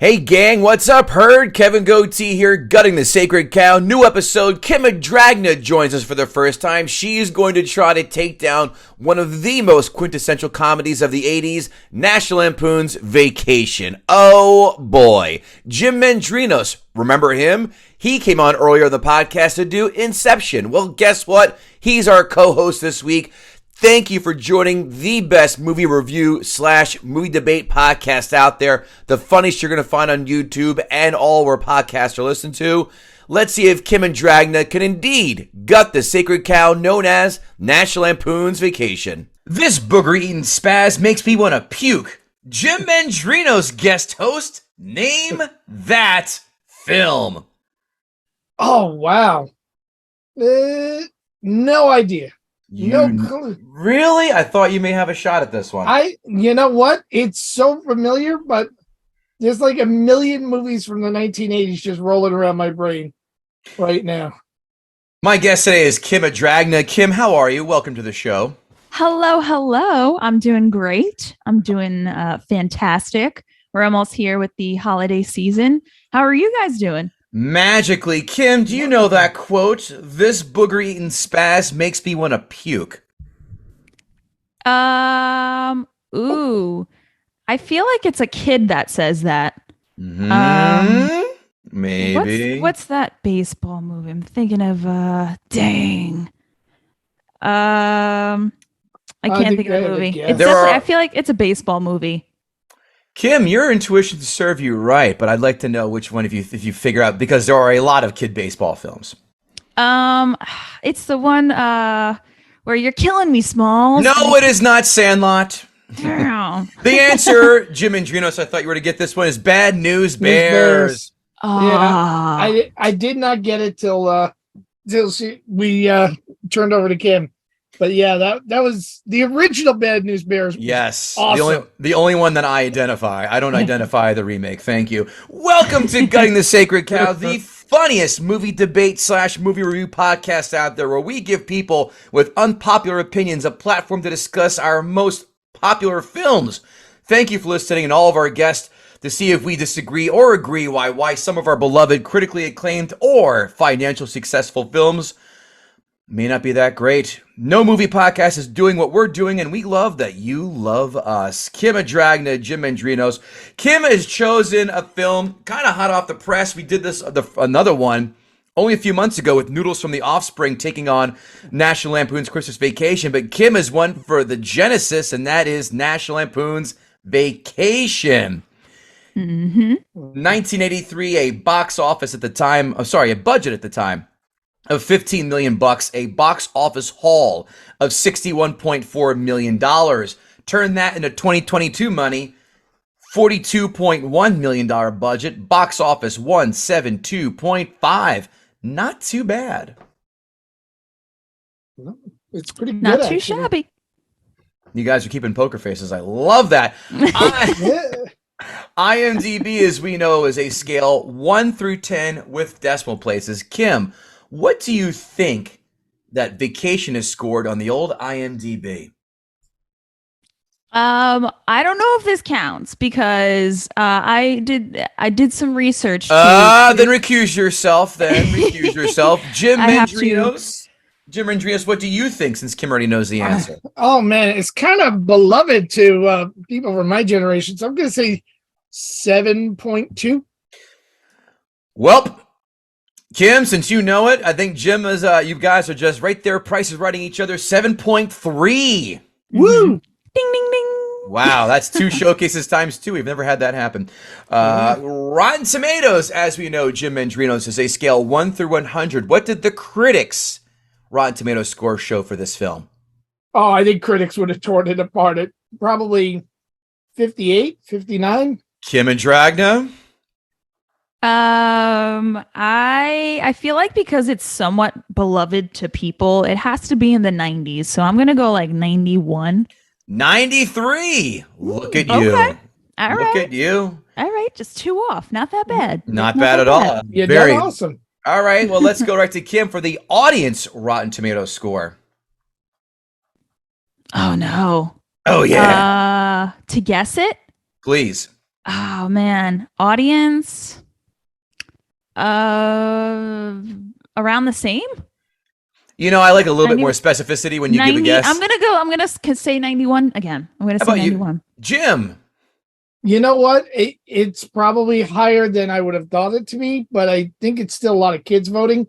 Hey gang, what's up, herd? Kevin Gootee here, gutting the sacred cow. New episode. Kim Adragna joins us for the first time. She's going to try to take down one of the most quintessential comedies of the 80s, National Lampoon's Vacation. Oh boy. Jim Mendrinos, remember him? He came on earlier in the podcast to do Inception. Well, guess what? He's our co-host this week. Thank you for joining the best movie review / movie debate podcast out there. The funniest you're going to find on YouTube and all where podcasts are listened to. Let's see if Kim Adragna can indeed gut the sacred cow known as National Lampoon's Vacation. This booger-eating spaz makes me want to puke. Jim Mendrinos guest host. Name that film. Oh, wow. No idea. No clue. Really? I thought you may have a shot at this one. You know what? It's so familiar, but there's like a million movies from the 1980s just rolling around my brain right now. My guest today is Kim Adragna. Kim, how are you? Welcome to the show. Hello. I'm doing great. I'm doing fantastic. We're almost here with the holiday season. How are you guys doing? Magically. Kim, do you know that quote? This booger-eating spaz makes me want to puke. Ooh. I feel like it's a kid that says that. Maybe. What's that baseball movie? I'm thinking of, dang. I can't think of the movie. I feel like it's a baseball movie. Kim, your intuition to serve you right, but I'd like to know which one if you figure out, because there are a lot of kid baseball films. It's the one where you're killing me, Smalls. No, it is not Sandlot. The answer, Jim Mendrinos, I thought you were to get this one, is Bad News Bears. Yeah, I did not get it till we turned over to Kim. But yeah, that was the original Bad News Bears. Yes. Awesome. The only one that I identify. I don't identify the remake. Thank you. Welcome to Gutting the Sacred Cow, the funniest movie debate / movie review podcast out there, where we give people with unpopular opinions a platform to discuss our most popular films. Thank you for listening, and all of our guests, to see if we disagree or agree why some of our beloved, critically acclaimed, or financially successful films may not be that great. No movie podcast is doing what we're doing, and we love that you love us. Kim Adragna, Jim Mendrinos. Kim has chosen a film kind of hot off the press. We did this another one only a few months ago with Noodles from the Offspring taking on National Lampoon's Christmas Vacation, but Kim has one for the Genesis, and that is National Lampoon's Vacation. 1983, a box office at the time, a budget at the time of $15 million, a box office haul of $61.4 million. Turn that into 2022 money, $42.1 million budget, box office 172.5. Not too bad. It's pretty good. Not too shabby. You guys are keeping poker faces. I love that. IMDb, as we know, is a scale 1 through 10 with decimal places. Kim, what do you think that Vacation is scored on the old IMDb? I don't know if this counts because I did some research. Then recuse yourself. Jim Mendrinos. Jim Mendrinos, what do you think, since Kim already knows the answer? Oh man, it's kind of beloved to people from my generation, so I'm going to say 7.2. Well, Kim, since you know it, I think Jim is, you guys are just right there, prices writing each other, 7.3. Woo! Ding, ding, ding. Wow, that's 2 showcases times 2. We've never had that happen. Rotten Tomatoes, as we know, Jim Mendrinos, is a scale 1 through 100. What did the critics' Rotten Tomatoes score show for this film? Oh, I think critics would have torn it apart at probably 58, 59. Kim Adragna? I feel like because it's somewhat beloved to people, it has to be in the 90s. So I'm gonna go like 91. 93. Look at you. Okay. All right. Look at you. All right, just 2 off. Not that bad. Not bad at all. Yeah, Very that's awesome. All right, well, let's go right to Kim for the audience Rotten Tomatoes score. Oh no. Oh yeah. To guess it, Please. Oh man, audience. Uh, around the same. I like a little 90, bit more specificity when you 90, give a guess. I'm gonna say 91 again. I'm gonna How say about 91. you, Jim? You know what? It's probably higher than I would have thought it to be, but I think it's still a lot of kids voting.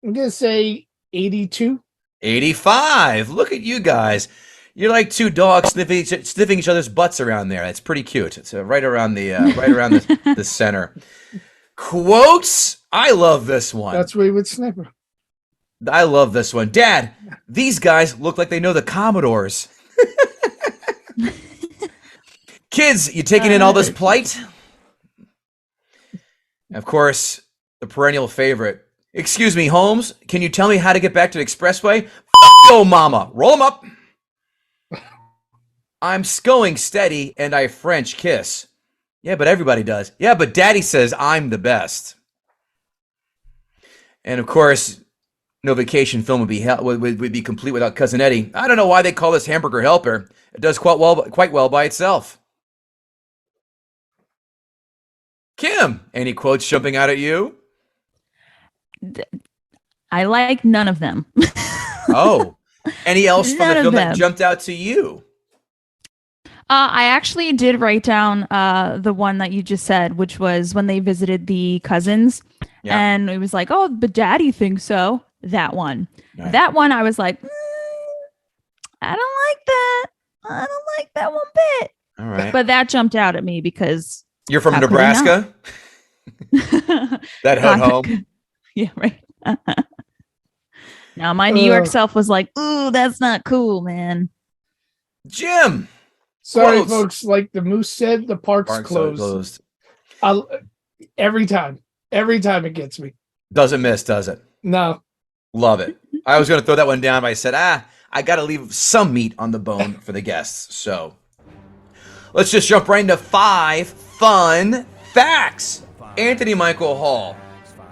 I'm going to say 82. 85. Look at you guys. You're like two dogs sniffing each other's butts around there. That's pretty cute. It's right around the center. Quotes. I love this one. That's where he would sniff her. I love this one. Dad, these guys look like they know the Commodores. Kids, you taking in all this plight? Of course, the perennial favorite. Excuse me, Holmes, can you tell me how to get back to the expressway? Yo, mama. Roll them up. I'm going steady and I French kiss. Yeah, but everybody does. Yeah, but Daddy says I'm the best. And of course, no vacation film would be complete without Cousin Eddie. I don't know why they call this Hamburger Helper. It does quite well by itself. Kim, any quotes jumping out at you? I like none of them. Oh, any else from the None of film that them. jumped out to you? I actually did write down the one that you just said, which was when they visited the cousins. Yeah. And it was like, oh, but Daddy thinks so. That one. Right. That one, I was like, I don't like that. I don't like that one bit. All right. But that jumped out at me because You're from how could I Nebraska? That hit home? Yeah, right. Now, my New York self was like, ooh, that's not cool, man. Jim. Sorry, Quotes. folks. Like the Moose said, the park's closed. Every time it gets me. Doesn't miss, does it? No. Love it. I was going to throw that one down, but I said, I got to leave some meat on the bone for the guests. So let's just jump right into 5 fun facts. Anthony Michael Hall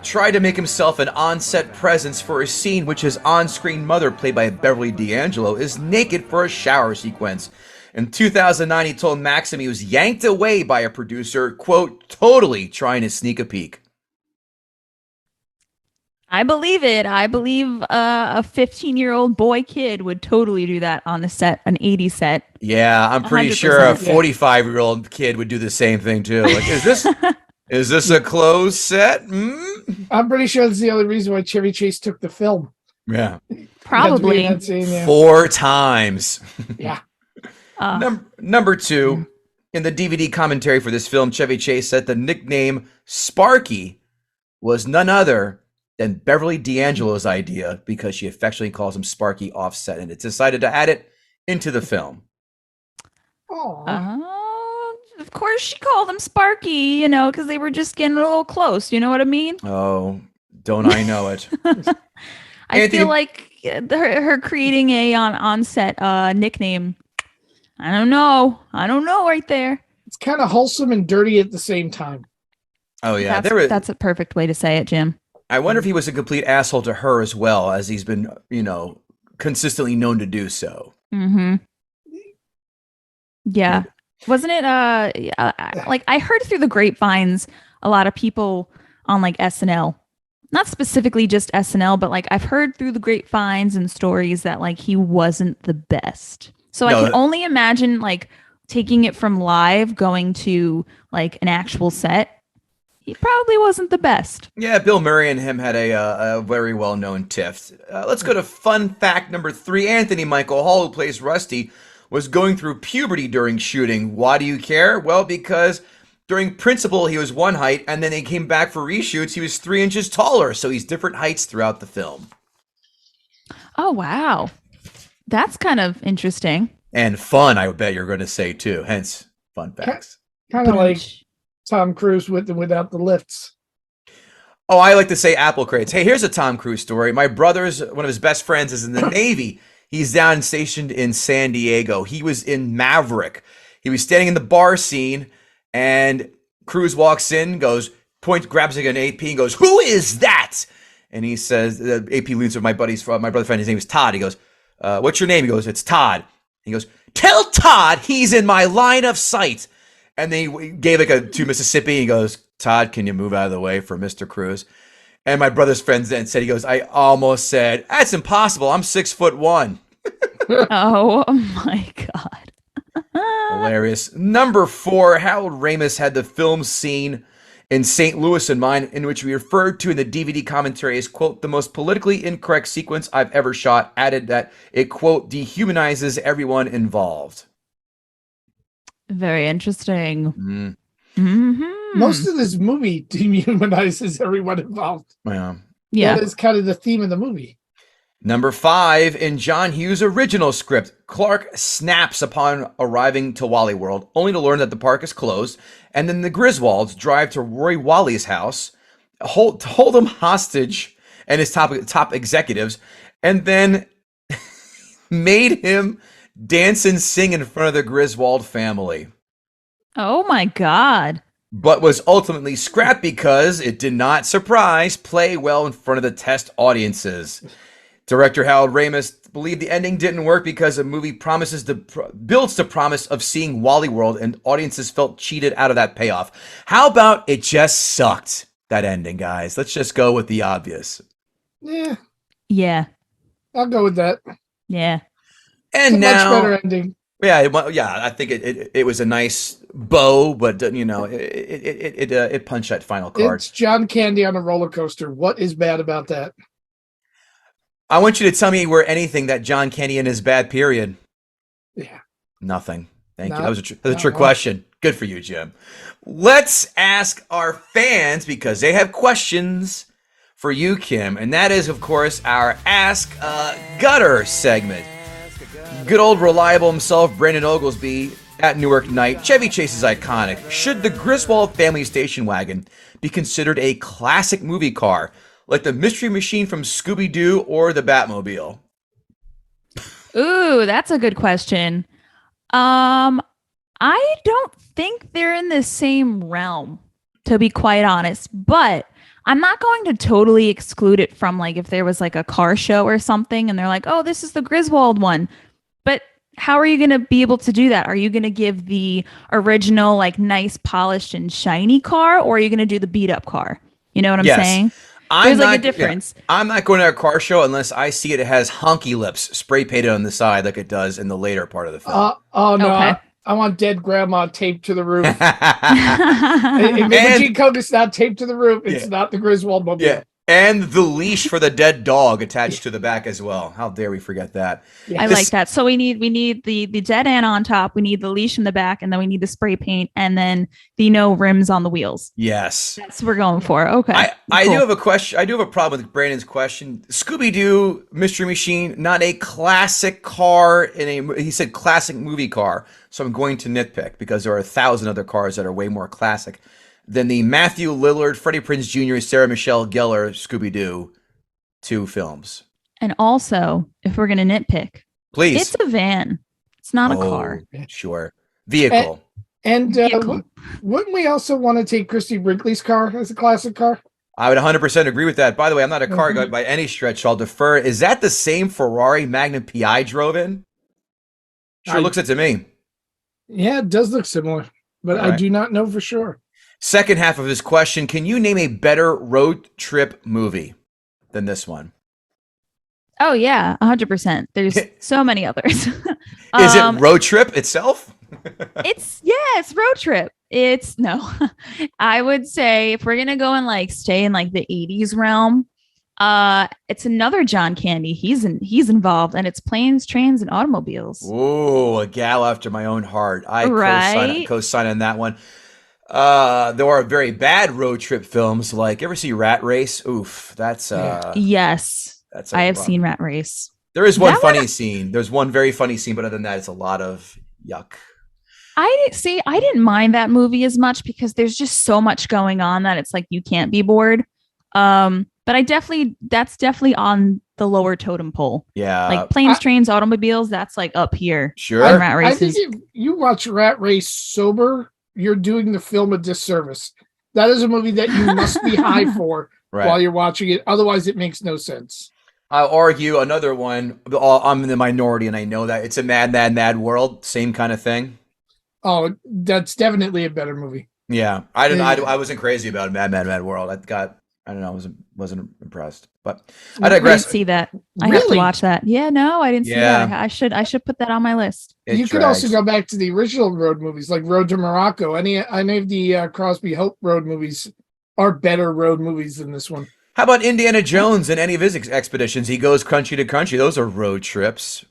tried to make himself an on-set presence for a scene which his on-screen mother, played by Beverly D'Angelo, is naked for a shower sequence. In 2009, he told Maxim he was yanked away by a producer, quote, totally trying to sneak a peek. I believe it. I believe a 15-year-old boy kid would totally do that on the set, an 80s set. Yeah, I'm pretty 100%. sure a 45-year-old kid would do the same thing too. Like, is this a closed set? I'm pretty sure that's the only reason why Chevy Chase took the film. Yeah. Probably. That scene, yeah. 4 times. Yeah. Number 2, in the DVD commentary for this film, Chevy Chase said the nickname Sparky was none other than Beverly D'Angelo's idea because she affectionately calls him Sparky offset, and it decided to add it into the film. Of course she called him Sparky, because they were just getting a little close. You know what I mean? Oh, don't I know it? I feel like her creating a on-set nickname. I don't know right there. It's kind of wholesome and dirty at the same time. Oh yeah, that's a perfect way to say it, Jim. I wonder if he was a complete asshole to her as well, as he's been, consistently known to do so. Mm-hmm. Yeah. Wasn't it, like, I heard through the grapevines, a lot of people on, like, SNL, not specifically just SNL, but, like, I've heard through the grapevines and stories that, like, he wasn't the best. So I can only imagine, like, taking it from live, going to, like, an actual set. He probably wasn't the best. Yeah, Bill Murray and him had a very well-known tiff. Let's go to fun fact number 3. Anthony Michael Hall, who plays Rusty, was going through puberty during shooting. Why do you care? Well, because during Principal, he was one height, and then he came back for reshoots, he was 3 inches taller, so he's different heights throughout the film. Oh, wow. That's kind of interesting. And fun, I would bet you're going to say, too. Hence, fun facts. Kind of like Tom Cruise with and without the lifts. Oh, I like to say apple crates. Hey, here's a Tom Cruise story. My brother's, one of his best friends is in the Navy. He's down stationed in San Diego. He was in Maverick. He was standing in the bar scene, and Cruise walks in, grabs like an AP, and goes, "Who is that?" And he says, the AP leads with my brother friend, his name is Todd. He goes, "What's your name?" He goes, "It's Todd." He goes, "Tell Todd he's in my line of sight." And then he gave like a to Mississippi. He goes, Todd, can you move out of the way for Mr. Cruz? And my brother's friends then said, he goes, I almost said, that's impossible. I'm 6'1". Oh my God. Hilarious. Number 4, Harold Ramis had the film scene in St. Louis in mind, in which we referred to in the DVD commentary as, quote, the most politically incorrect sequence I've ever shot, added that it, quote, dehumanizes everyone involved. Very interesting. Mm. Mm-hmm. Most of this movie dehumanizes everyone involved. Yeah. That is kind of the theme of the movie. Number 5, in John Hughes' original script, Clark snaps upon arriving to Wally World, only to learn that the park is closed, and then the Griswolds drive to Roy Wally's house, hold him hostage and his top executives, and then made him dance and sing in front of the Griswold family. Oh my God. But was ultimately scrapped because it did not, surprise, play well in front of the test audiences. Director Harold Ramis believed the ending didn't work because the movie builds the promise of seeing Wally World, and audiences felt cheated out of that payoff. How about it just sucked, that ending, guys? Let's just go with the obvious. Yeah, I'll go with that. Yeah. And it's a now, much better ending. Yeah, I think it was a nice bow, but it punched that final card. It's John Candy on a roller coaster. What is bad about that? I want you to tell me where anything that John Candy in his bad period. Yeah. Nothing. Thank you. That was a trick question. Good for you, Jim. Let's ask our fans, because they have questions for you, Kim. And that is, of course, our Ask a Gutter segment. Good old reliable himself, Brandon Oglesby, at Newark Night. Chevy Chase is iconic. Should the Griswold family station wagon be considered a classic movie car, like the Mystery Machine from Scooby-Doo or the Batmobile? Ooh, that's a good question. I don't think they're in the same realm, to be quite honest, but I'm not going to totally exclude it from, like, if there was like a car show or something and they're like, oh, this is the Griswold one. But how are you going to be able to do that? Are you going to give the original, like, nice, polished and shiny car, or are you going to do the beat up car? You know what I'm saying? There's like a difference. Yeah, I'm not going to a car show unless I see it has honky lips spray painted on the side like it does in the later part of the film. Oh, no. Okay. I want dead grandma taped to the roof. If Imogene Coke is not taped to the roof, it's not the Griswold mobile. Yeah. And the leash for the dead dog attached to the back as well. How dare we forget that? I like that. So we need the dead end on top. We need the leash in the back, and then we need the spray paint, and then the no rims on the wheels. Yes, that's what we're going for. Okay. I do have a question. I do have a problem with Brandon's question. Scooby-Doo Mystery Machine, not a classic car he said classic movie car. So I'm going to nitpick because there are 1,000 other cars that are way more classic than the Matthew Lillard, Freddie Prinze Jr., Sarah Michelle Gellar Scooby-Doo 2 films. And also, if we're going to nitpick, please, it's a van. It's not a car. Sure. Vehicle. And wouldn't we also want to take Christy Brinkley's car as a classic car? I would 100% agree with that. By the way, I'm not a car guy by any stretch, so I'll defer. Is that the same Ferrari Magnum PI drove in? Sure looks it to me. Yeah, it does look similar, but I do not know for sure. Second half of this question, can you name a better road trip movie than this one? Oh, yeah, 100%. There's so many others. Is it Road Trip itself? It's Road Trip. I would say if we're going to go and like stay in like the 80s realm, it's another John Candy. He's involved, and it's Planes, Trains, and Automobiles. Ooh, a gal after my own heart. I co-sign on that one. There are very bad road trip films. Like, ever see Rat Race? Oof, that's yes. I have seen Rat Race. There is one funny scene. There's one very funny scene, but other than that, it's a lot of yuck. I didn't mind that movie as much because there's just so much going on that it's like you can't be bored. But that's definitely on the lower totem pole. Yeah. Like Planes, Trains, Automobiles, that's like up here. Sure. On Rat Races. I think if you watch Rat Race sober, you're doing the film a disservice. That is a movie that you must be high for while you're watching it. Otherwise, it makes no sense. I'll argue another one. I'm in the minority, and I know that. It's a Mad, Mad, Mad World. Same kind of thing. Oh, that's definitely a better movie. Yeah, I wasn't crazy about Mad World. I don't know. I wasn't impressed, but I I digress. didn't see that. I have to Really? watch that. Yeah, no, I didn't see Yeah. that. I should put that on my list. It You could drags. also go back to the original road movies, like Road to Morocco. Any of the Crosby Hope road movies are better road movies than this one. How about Indiana Jones and any of his expeditions? He goes country to country. Those are road trips.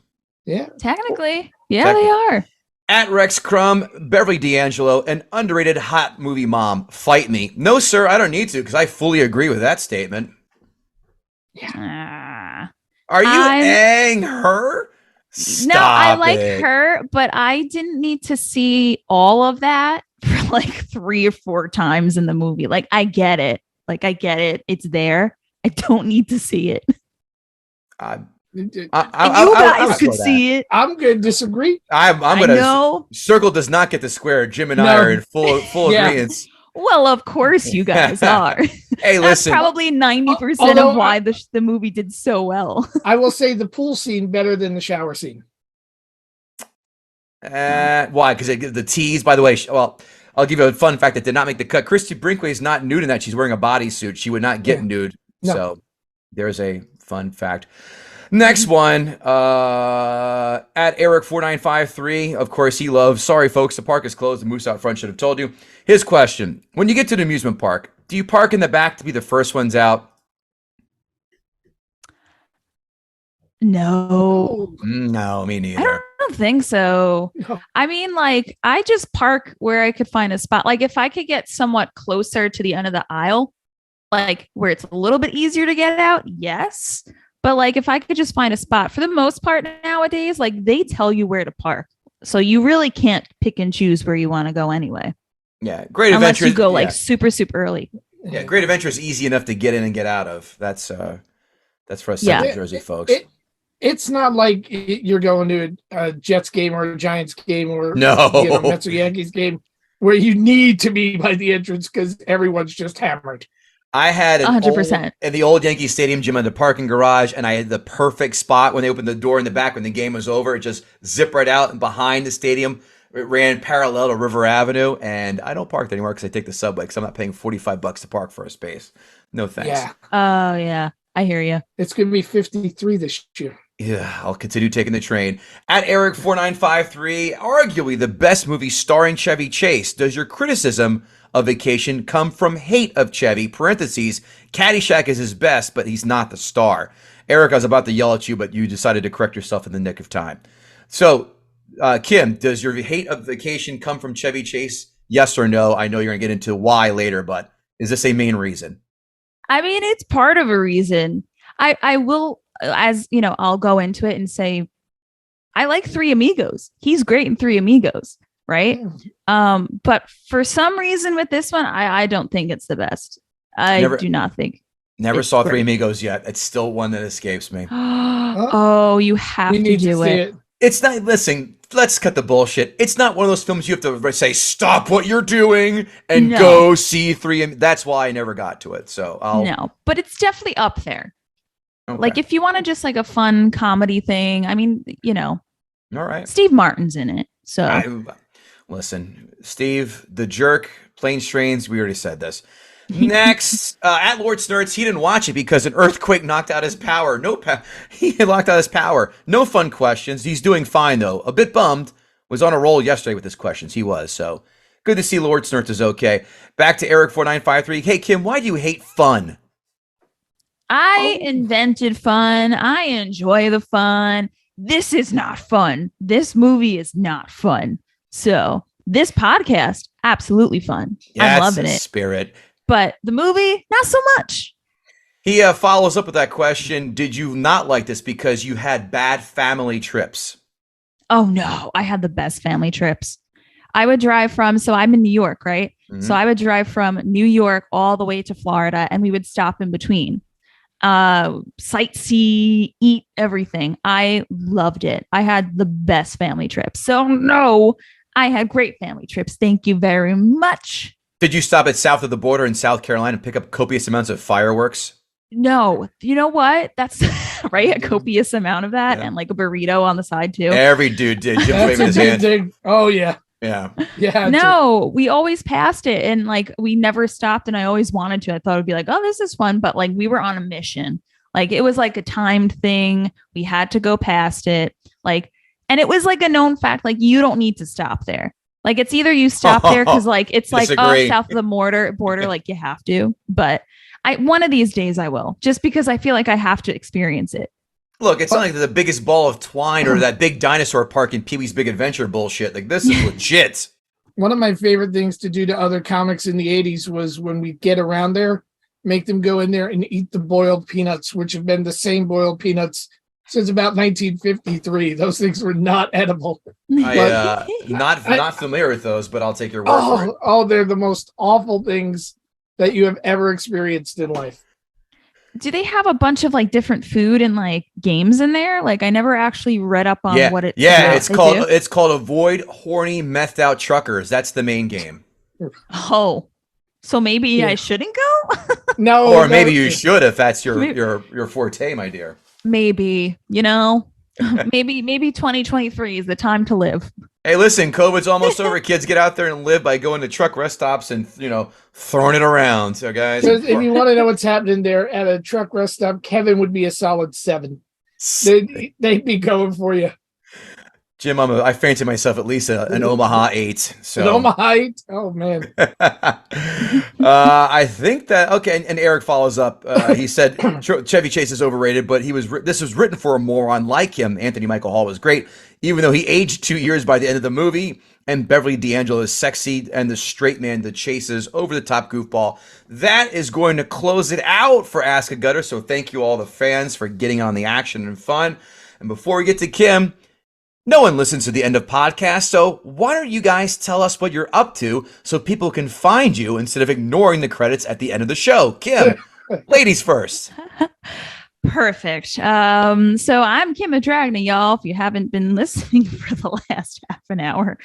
Yeah. Technically, yeah, they are. At Rex Crumb, Beverly D'Angelo, an underrated hot movie mom. Fight me. No, sir, I don't need to because I fully agree with that statement. Ah. Are you ang her? Stop no, I like it. her, but I didn't need to see all of that for like 3 or 4 times in the movie. Like, I get it. It's there. I don't need to see it. You guys could see it. I'm going to disagree. I'm going to. Circle does not get the square. Jim and I are in full agreement. Well, of course you guys are. Hey, listen. That's probably 90% of why the movie did so well. I will say the pool scene better than the shower scene. Why? Because the tease, by the way, well, I'll give you a fun fact that did not make the cut. Christy Brinkley is not nude in that. She's wearing a bodysuit. She would not get nude. No. So there's a fun fact. Next one, at Eric4953, of course, he loves, sorry, folks, the park is closed. The moose out front should have told you. His question, when you get to the amusement park, do you park in the back to be the first ones out? No. No, me neither. I don't think so. No. I mean, like, I just park where I could find a spot. Like, if I could get somewhat closer to the end of the aisle, like, where it's a little bit easier to get out, yes. But like, if I could just find a spot, for the most part nowadays, like they tell you where to park. So you really can't pick and choose where you want to go anyway. Yeah. Great Unless Adventure. You go like super, super early. Yeah. Great Adventure is easy enough to get in and get out of. That's for us South Jersey folks. It's not like you're going to a Jets game or a Giants game or Mets or Yankees game where you need to be by the entrance because everyone's just hammered. I had 100% in the old Yankee Stadium gym in the parking garage, and I had the perfect spot when they opened the door in the back when the game was over. It just zipped right out, and behind the stadium, it ran parallel to River Avenue. And I don't park there anymore because I take the subway because I'm not paying $45 to park for a space. No thanks. Yeah. Oh yeah, I hear you. It's going to be 53 this year. Yeah, I'll continue taking the train. At Eric4953, arguably the best movie starring Chevy Chase. Does your criticism of Vacation come from hate of Chevy? Parentheses, Caddyshack is his best, but he's not the star. Eric, I was about to yell at you, but you decided to correct yourself in the nick of time. So, Kim, does your hate of Vacation come from Chevy Chase? Yes or no? I know you're going to get into why later, but is this a main reason? I mean, it's part of a reason. I will, as you know, I'll go into it and say, I like Three Amigos. He's great in Three Amigos. Right. But for some reason with this one, I don't think it's the best. I do not think. Never saw Three Amigos yet. It's still one that escapes me. Oh, you have to do it. It's not, listen, let's cut the bullshit. It's not one of those films you have to say, stop what you're doing and go see Three. That's why I never got to it. So No, but it's definitely up there. Okay. Like if you want to just like a fun comedy thing, I mean, you know, all right. Steve Martin's in it. So listen, Steve, the jerk, Planes, Trains, we already said this. Next, at Lord Snurts, he didn't watch it because an earthquake knocked out his power. He locked out his power. No fun questions. He's doing fine, though. A bit bummed. Was on a roll yesterday with his questions. He was. So good to see Lord Snurts is okay. Back to Eric4953. Hey, Kim, why do you hate fun? I invented fun. I enjoy the fun. This is not fun. This movie is not fun. So this podcast, absolutely fun. Yeah, I'm loving it. Spirit. But the movie, not so much. He follows up with that question. Did you not like this because you had bad family trips? Oh, no. I had the best family trips. I would drive so I'm in New York, right? Mm-hmm. So I would drive from New York all the way to Florida and we would stop in between. Sightsee, eat everything. I loved it. I had the best family trips. So no, I had great family trips. Thank you very much. Did you stop at south of the border in South Carolina and pick up copious amounts of fireworks? No. You know what? That's right. A copious amount of that and like a burrito on the side too. Every dude did. Jim's waving his hand. Oh yeah. Yeah. Yeah. No, we always passed it and like we never stopped and I always wanted to. I thought it'd be like, oh, this is fun. But like we were on a mission. Like it was like a timed thing. We had to go past it. Like, and it was like a known fact, like you don't need to stop there. Like it's either you stop there because like it's like south of the border, like you have to. But one of these days I will, just because I feel like I have to experience it. Look, it's not like the biggest ball of twine or that big dinosaur park in Pee-wee's Big Adventure bullshit. Like, this is legit. One of my favorite things to do to other comics in the 80s was when we get around there, make them go in there and eat the boiled peanuts, which have been the same boiled peanuts since about 1953. Those things were not edible. Not familiar with those, but I'll take your word for it. Oh, they're the most awful things that you have ever experienced in life. Do they have a bunch of like different food and like games in there? Like I never actually read up on what it. Yeah, it's called Avoid Horny Methed Out Truckers. That's the main game. Oh, so maybe I shouldn't go? No, or maybe you should if that's your forte, my dear. Maybe, maybe 2023 is the time to live. Hey, listen, COVID's almost over. Kids, get out there and live by going to truck rest stops and, throwing it around. So, guys. If you want to know what's happening there at a truck rest stop, Kevin would be a solid 7. They'd be going for you. Jim, I fancied myself at least an Omaha 8. So. An Omaha 8? Oh, man. I think that, okay, and Eric follows up. He said Chevy Chase is overrated, but this was written for a moron like him. Anthony Michael Hall was great, even though he aged 2 years by the end of the movie. And Beverly D'Angelo is sexy and the straight man that chases over-the-top goofball. That is going to close it out for Ask a Gutter, so thank you all the fans for getting on the action and fun. And before we get to Kim, no one listens to the end of podcasts, so why don't you guys tell us what you're up to so people can find you instead of ignoring the credits at the end of the show? Kim, ladies first. Perfect. So I'm Kim Adragna, y'all. If you haven't been listening for the last half an hour,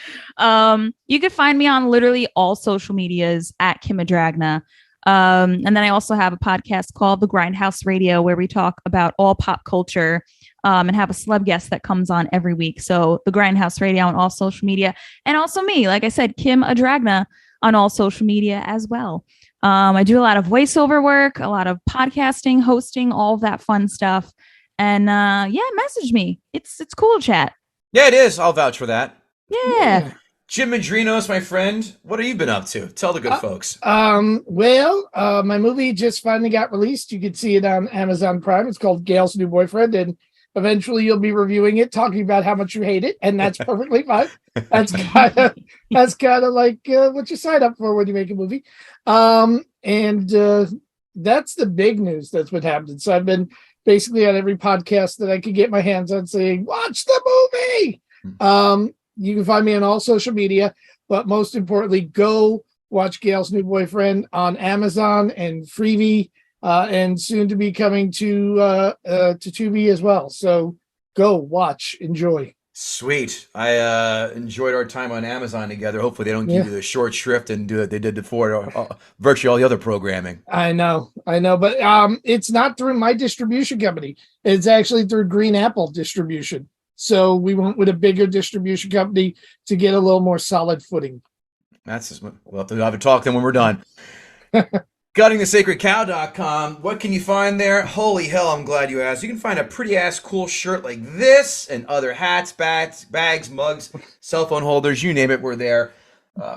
you can find me on literally all social medias at Kim Adragna. And then I also have a podcast called The Grindhouse Radio where we talk about all pop culture. And have a celeb guest that comes on every week. So the Grindhouse Radio on all social media. And also me, like I said, Kim Adragna on all social media as well. I do a lot of voiceover work, a lot of podcasting, hosting, all of that fun stuff. And message me. It's cool to chat. Yeah, it is. I'll vouch for that. Yeah. Jim Mendrinos, my friend, what have you been up to? Tell the good folks. My movie just finally got released. You can see it on Amazon Prime. It's called Gail's New Boyfriend, and eventually you'll be reviewing it, talking about how much you hate it, and that's perfectly fine. That's kind of like what you sign up for when you make a movie. That's the big news. That's what happened. So I've been basically on every podcast that I could get my hands on saying, watch the movie. You can find me on all social media, but most importantly, go watch Gail's New Boyfriend on Amazon and Freevee. And soon to be coming to Tubi as well. So go watch, enjoy. Sweet. I enjoyed our time on Amazon together. Hopefully they don't give you the short shrift and do what they did before virtually all the other programming. I know, but it's not through my distribution company. It's actually through Green Apple Distribution. So we went with a bigger distribution company to get a little more solid footing. We'll have to talk then when we're done. guttingthesacredcow.com. What can you find there? Holy hell, I'm glad you asked. You can find a pretty ass cool shirt like this and other hats, bags, mugs, cell phone holders, you name it, we're there.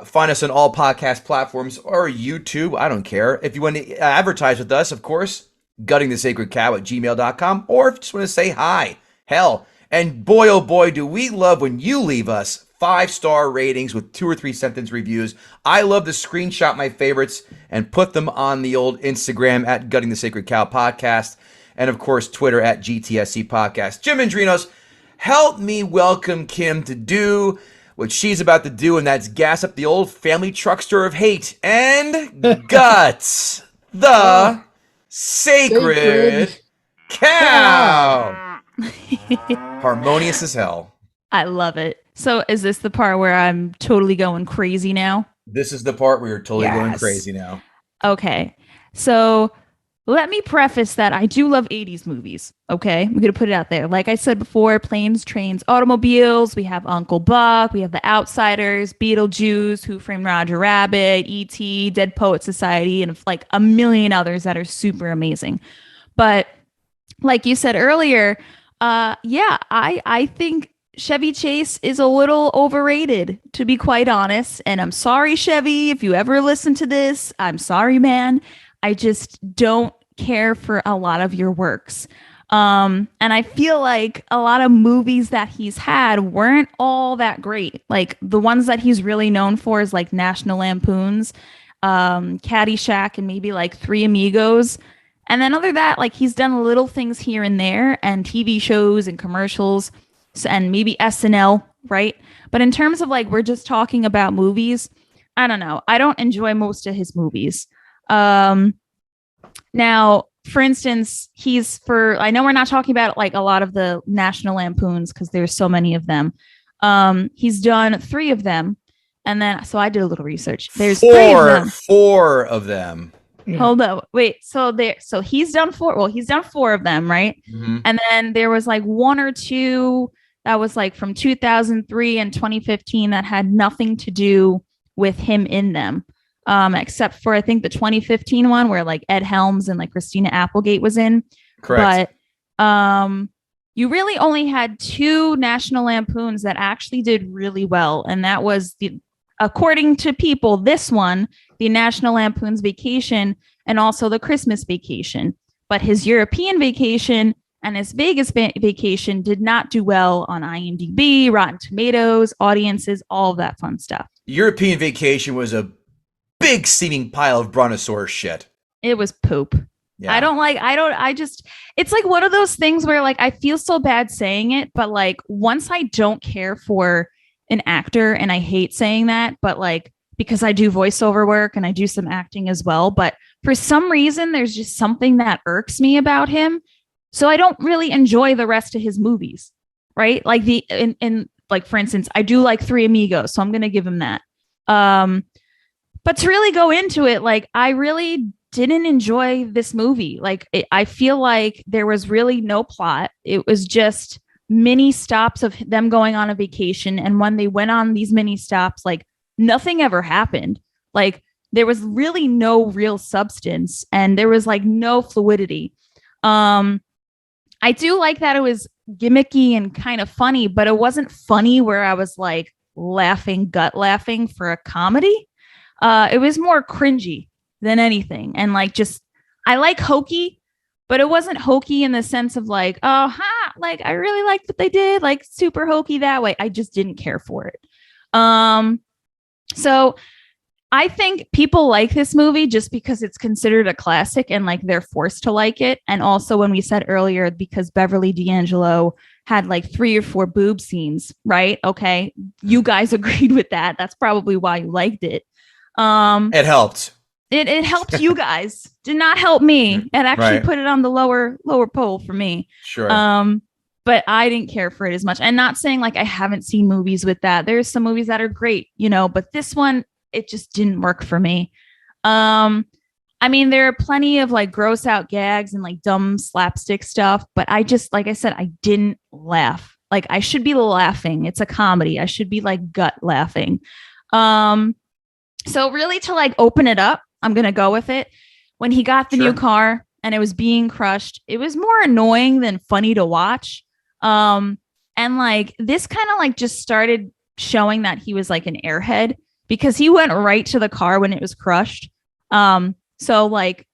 Find us on all podcast platforms or YouTube. I don't care. If you want to advertise with us, of course, guttingthesacredcow@gmail.com, or if you just want to say hi. Hell, and boy, oh boy, do we love when you leave us 5-star ratings with 2 or 3 sentence reviews. I love to screenshot my favorites and put them on the old Instagram at Gutting the Sacred Cow Podcast. And of course, Twitter at GTSC Podcast. Jim Mendrinos, help me welcome Kim to do what she's about to do, and that's gas up the old family truckster of hate and guts the sacred cow. Harmonious as hell. I love it. So is this the part where I'm totally going crazy now? This is the part where you're totally going crazy now. Okay. So let me preface that I do love 80s movies. Okay. I'm going to put it out there. Like I said before, planes, trains, automobiles. We have Uncle Buck. We have The Outsiders, Beetlejuice, Who Framed Roger Rabbit, E.T., Dead Poet Society, and like a million others that are super amazing. But like you said earlier, I think Chevy Chase is a little overrated, to be quite honest. And I'm sorry, Chevy, if you ever listen to this, I'm sorry, man. I just don't care for a lot of your works. And I feel like a lot of movies that he's had weren't all that great. Like the ones that he's really known for is like National Lampoons, Caddyshack, and maybe like Three Amigos. And then other than that, like he's done little things here and there and TV shows and commercials and maybe SNL, right? But in terms of like, we're just talking about movies, I don't know. I don't enjoy most of his movies. Now, for instance, I know we're not talking about like a lot of the National Lampoons because there's so many of them. He's done 3 of them. And then, so I did a little research. There's 3 of them. 4 of them. Hold on. Wait. So he's done 4. Well, he's done 4 of them, right? Mm-hmm. And then there was like 1 or 2 that was like from 2003 and 2015 that had nothing to do with him in them. Except for I think the 2015 one where like Ed Helms and like Christina Applegate was in. Correct. But you really only had 2 National Lampoons that actually did really well. And that was according to people, this one, the National Lampoon's Vacation and also the Christmas Vacation. But his European Vacation and his Vegas Vacation did not do well on IMDb, Rotten Tomatoes, audiences, all of that fun stuff. European Vacation was a big steaming pile of brontosaurus shit. It was poop. Yeah. It's like one of those things where like, I feel so bad saying it, but like once I don't care for an actor, and I hate saying that, but like, because I do voiceover work and I do some acting as well, but for some reason, there's just something that irks me about him. So I don't really enjoy the rest of his movies, right? Like like, for instance, I do like Three Amigos, so I'm going to give him that. But to really go into it, like, I really didn't enjoy this movie. Like, I feel like there was really no plot. It was just mini stops of them going on a vacation. And when they went on these mini stops, like, nothing ever happened. Like, there was really no real substance and there was like no fluidity. I do like that it was gimmicky and kind of funny, but it wasn't funny where I was like gut laughing for a comedy. It was more cringy than anything. And like, just, I like hokey, but it wasn't hokey in the sense of like, like I really liked what they did, like super hokey that way. I just didn't care for it. So I think people like this movie just because it's considered a classic and like they're forced to like it. And also when we said earlier, because Beverly D'Angelo had like 3 or 4 boob scenes, right? Okay. You guys agreed with that. That's probably why you liked it. It helped. It helped you guys. Did not help me. It actually put it on the lower pole for me. Sure. But I didn't care for it as much. And not saying like I haven't seen movies with that. There's some movies that are great, but this one, it just didn't work for me. I mean, there are plenty of like gross out gags and like dumb slapstick stuff, but I just, like I said, I didn't laugh. Like I should be laughing. It's a comedy. I should be like gut laughing. So really to like open it up, I'm going to go with it. When he got the new car and it was being crushed, it was more annoying than funny to watch. And like this kind of like just started showing that he was like an airhead because he went right to the car when it was crushed. So like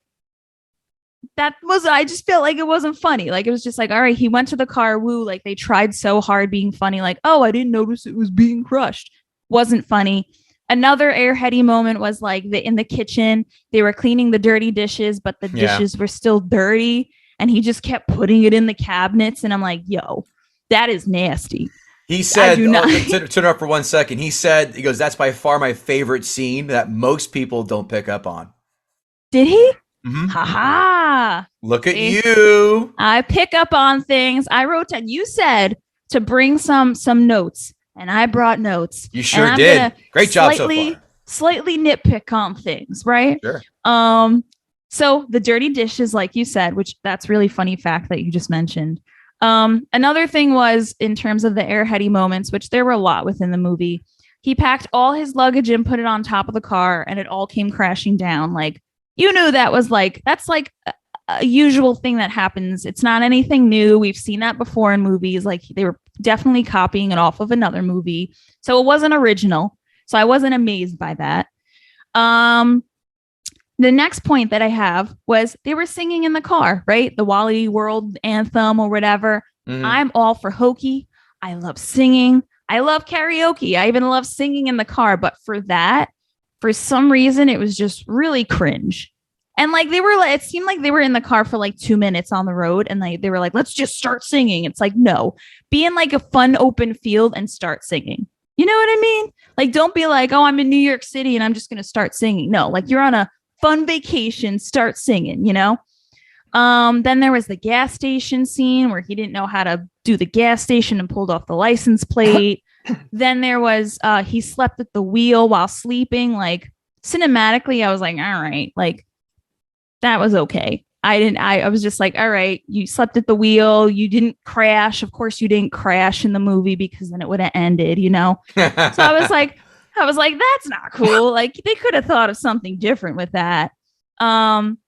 I just felt like it wasn't funny. Like it was just like, all right, he went to the car. Woo. Like they tried so hard being funny. Like, oh, I didn't notice it was being crushed. Wasn't funny. Another airheady moment was like in the kitchen, they were cleaning the dirty dishes, but the dishes were still dirty. And he just kept putting it in the cabinets. And I'm like, yo, that is nasty. He said, turn it up for 1 second. He goes, that's by far my favorite scene that most people don't pick up on. Did he? Mm-hmm. Ha. Look at you. I pick up on things. I wrote down, you said to bring some notes. And I brought notes. You sure did. Great job so far. Slightly nitpick on things, right? Sure. So the dirty dishes, like you said, which that's really funny fact that you just mentioned. Another thing was in terms of the airheady moments, which there were a lot within the movie. He packed all his luggage and put it on top of the car, and it all came crashing down. Like, you knew that was like, that's like a usual thing that happens. It's not anything new. We've seen that before in movies. Like, they were definitely copying it off of another movie. So it wasn't original. So I wasn't amazed by that. The next point that I have was they were singing in the car, right? The Wally World anthem or whatever. Mm-hmm. I'm all for hokey. I love singing. I love karaoke. I even love singing in the car. But for that, for some reason, it was just really cringe. And like they were, it seemed like they were in the car for like 2 minutes on the road, and they were like, let's just start singing. It's like, no, be in like a fun open field and start singing. You know what I mean? Like, don't be like, oh, I'm in New York City and I'm just going to start singing. No, like you're on a fun vacation, start singing, you know? Then there was the gas station scene where he didn't know how to do the gas station and pulled off the license plate. Then there was, he slept at the wheel while sleeping. Like, cinematically, I was like, all right, like that was okay. I was just like, all right, you slept at the wheel. You didn't crash. Of course you didn't crash in the movie because then it would have ended, you know? So I was like, that's not cool. Like, they could have thought of something different with that. And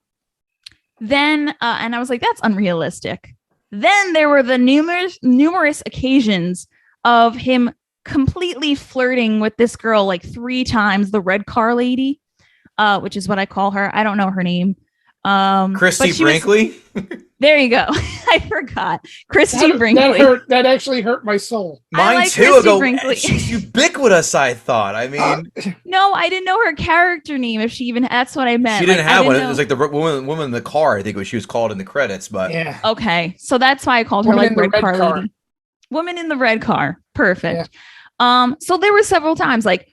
I was like, that's unrealistic. Then there were the numerous occasions of him completely flirting with this girl like 3 times, the red car lady, which is what I call her. I don't know her name. Christy Brinkley. There you go. I forgot. Christy Brinkley. That actually hurt my soul. Mine too. She's ubiquitous, I thought. I mean, no, I didn't know her character name. If she even, that's what I meant. She didn't have one. It was like the woman in the car. I think she was called in the credits. But yeah. Okay, so that's why I called her like red car lady. Woman in the red car. Perfect. Yeah. So there were several times like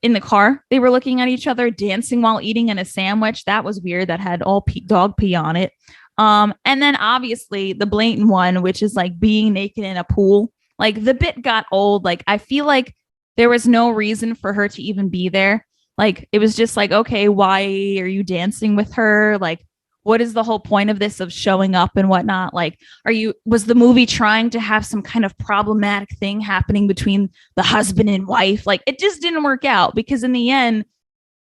in the car, they were looking at each other, dancing while eating in a sandwich. That was weird. That had all dog pee on it. And then obviously the blatant one, which is like being naked in a pool. Like, the bit got old. Like, I feel like there was no reason for her to even be there. Like, it was just like, okay, why are you dancing with her? Like, what is the whole point of this, of showing up and whatnot? Like, was the movie trying to have some kind of problematic thing happening between the husband and wife? Like, it just didn't work out, because in the end,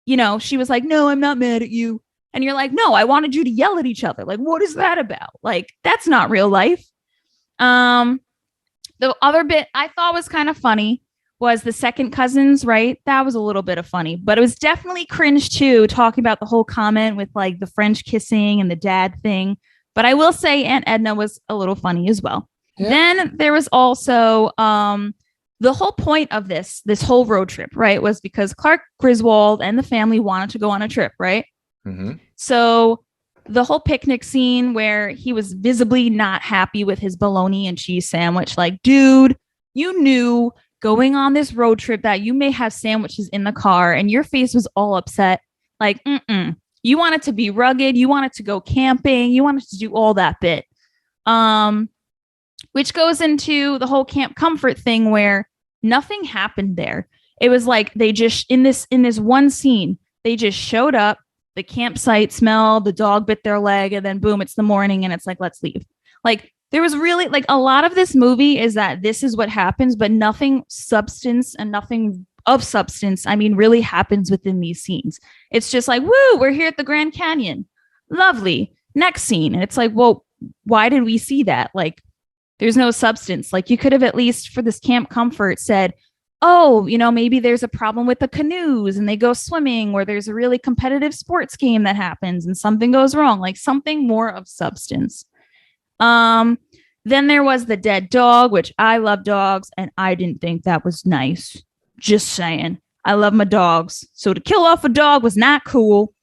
you know, she was like, no, I'm not mad at you. And you're like, no, I wanted you to yell at each other. Like, what is that about? Like, that's not real life. The other bit I thought was kind of funny was the second cousins, right? That was a little bit of funny, but it was definitely cringe too, talking about the whole comment with like the French kissing and the dad thing. But I will say Aunt Edna was a little funny as well. Yeah. Then there was also the whole point of this whole road trip, right, was because Clark Griswold and the family wanted to go on a trip, right? Mm-hmm. So the whole picnic scene where he was visibly not happy with his bologna and cheese sandwich, like, dude, you knew going on this road trip that you may have sandwiches in the car, and your face was all upset. Like, you wanted to be rugged. You wanted to go camping. You wanted to do all that bit. Which goes into the whole Camp Comfort thing where nothing happened there. It was like they just, in this one scene, they just showed up, the campsite smell, the dog bit their leg, and then boom, it's the morning and it's like, let's leave. Like, there was really like a lot of this movie is that this is what happens, but nothing substance and nothing of substance, I mean, really happens within these scenes. It's just like, woo, we're here at the Grand Canyon. Lovely. Next scene. And it's like, well, why did we see that? Like, there's no substance. Like, you could have at least for this Camp Comfort said, oh, you know, maybe there's a problem with the canoes and they go swimming, or there's a really competitive sports game that happens and something goes wrong, like something more of substance. Then there was the dead dog, which I love dogs, and I didn't think that was nice. Just saying. I love my dogs. So to kill off a dog was not cool.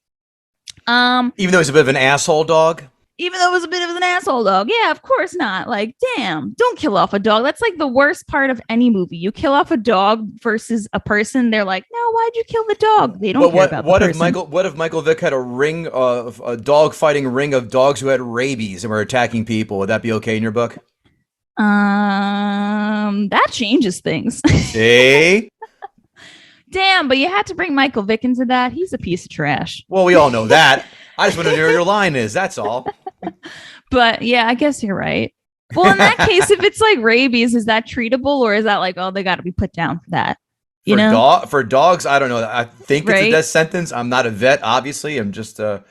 Even though he's a bit of an asshole dog? Even though it was a bit of an asshole dog. Yeah, of course not. Like, damn, don't kill off a dog. That's like the worst part of any movie. You kill off a dog versus a person. They're like, no, why'd you kill the dog? They don't care about the person. What if Michael Vick had a dog fighting ring of dogs who had rabies and were attacking people? Would that be okay in your book? That changes things. See? Damn, but you had to bring Michael Vick into that. He's a piece of trash. Well, we all know that. I just want to know where your line is. That's all. But yeah, I guess you're right. Well, in that case, if it's like rabies, is that treatable, or is that like, oh, they got to be put down for that? For dogs, I don't know. I think it's a Right? death sentence. I'm not a vet, obviously. I'm just a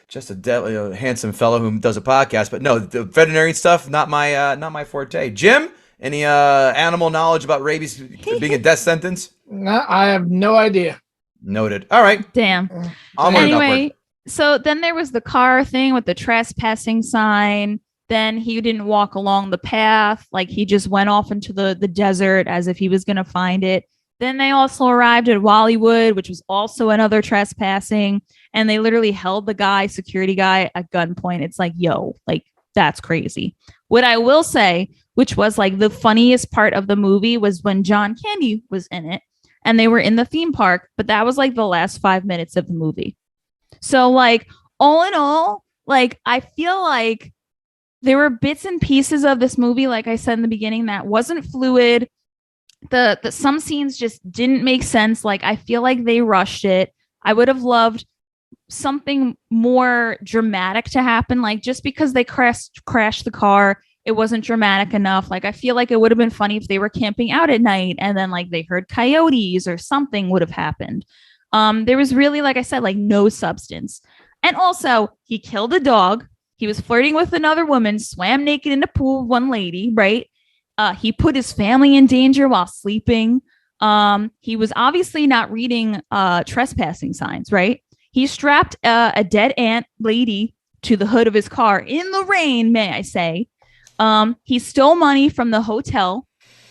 handsome fellow who does a podcast. But no, the veterinary stuff, not my forte. Jim, any animal knowledge about rabies being a death sentence? No, I have no idea. Noted. All right. Damn. Anyway, so then there was the car thing with the trespassing sign. Then he didn't walk along the path. Like he just went off into the desert as if he was going to find it. Then they also arrived at Wally-Wood, which was also another trespassing. And they literally held the security guy at gunpoint. It's like, yo, like that's crazy. What I will say, which was like the funniest part of the movie, was when John Candy was in it and they were in the theme park. But that was like the last 5 minutes of the movie. So like all in all, like I feel like there were bits and pieces of this movie, like I said in the beginning, that wasn't fluid. The some scenes just didn't make sense. Like I feel like they rushed it. I would have loved something more dramatic to happen. Like just because they crashed the car, it wasn't dramatic enough. Like I feel like it would have been funny if they were camping out at night and then like they heard coyotes or something would have happened. There was really, like I said, like no substance. And also he killed a dog. He was flirting with another woman, swam naked in the pool with one lady, right? He put his family in danger while sleeping. He was obviously not reading trespassing signs, right? He strapped a dead ant lady to the hood of his car in the rain, may I say. He stole money from the hotel.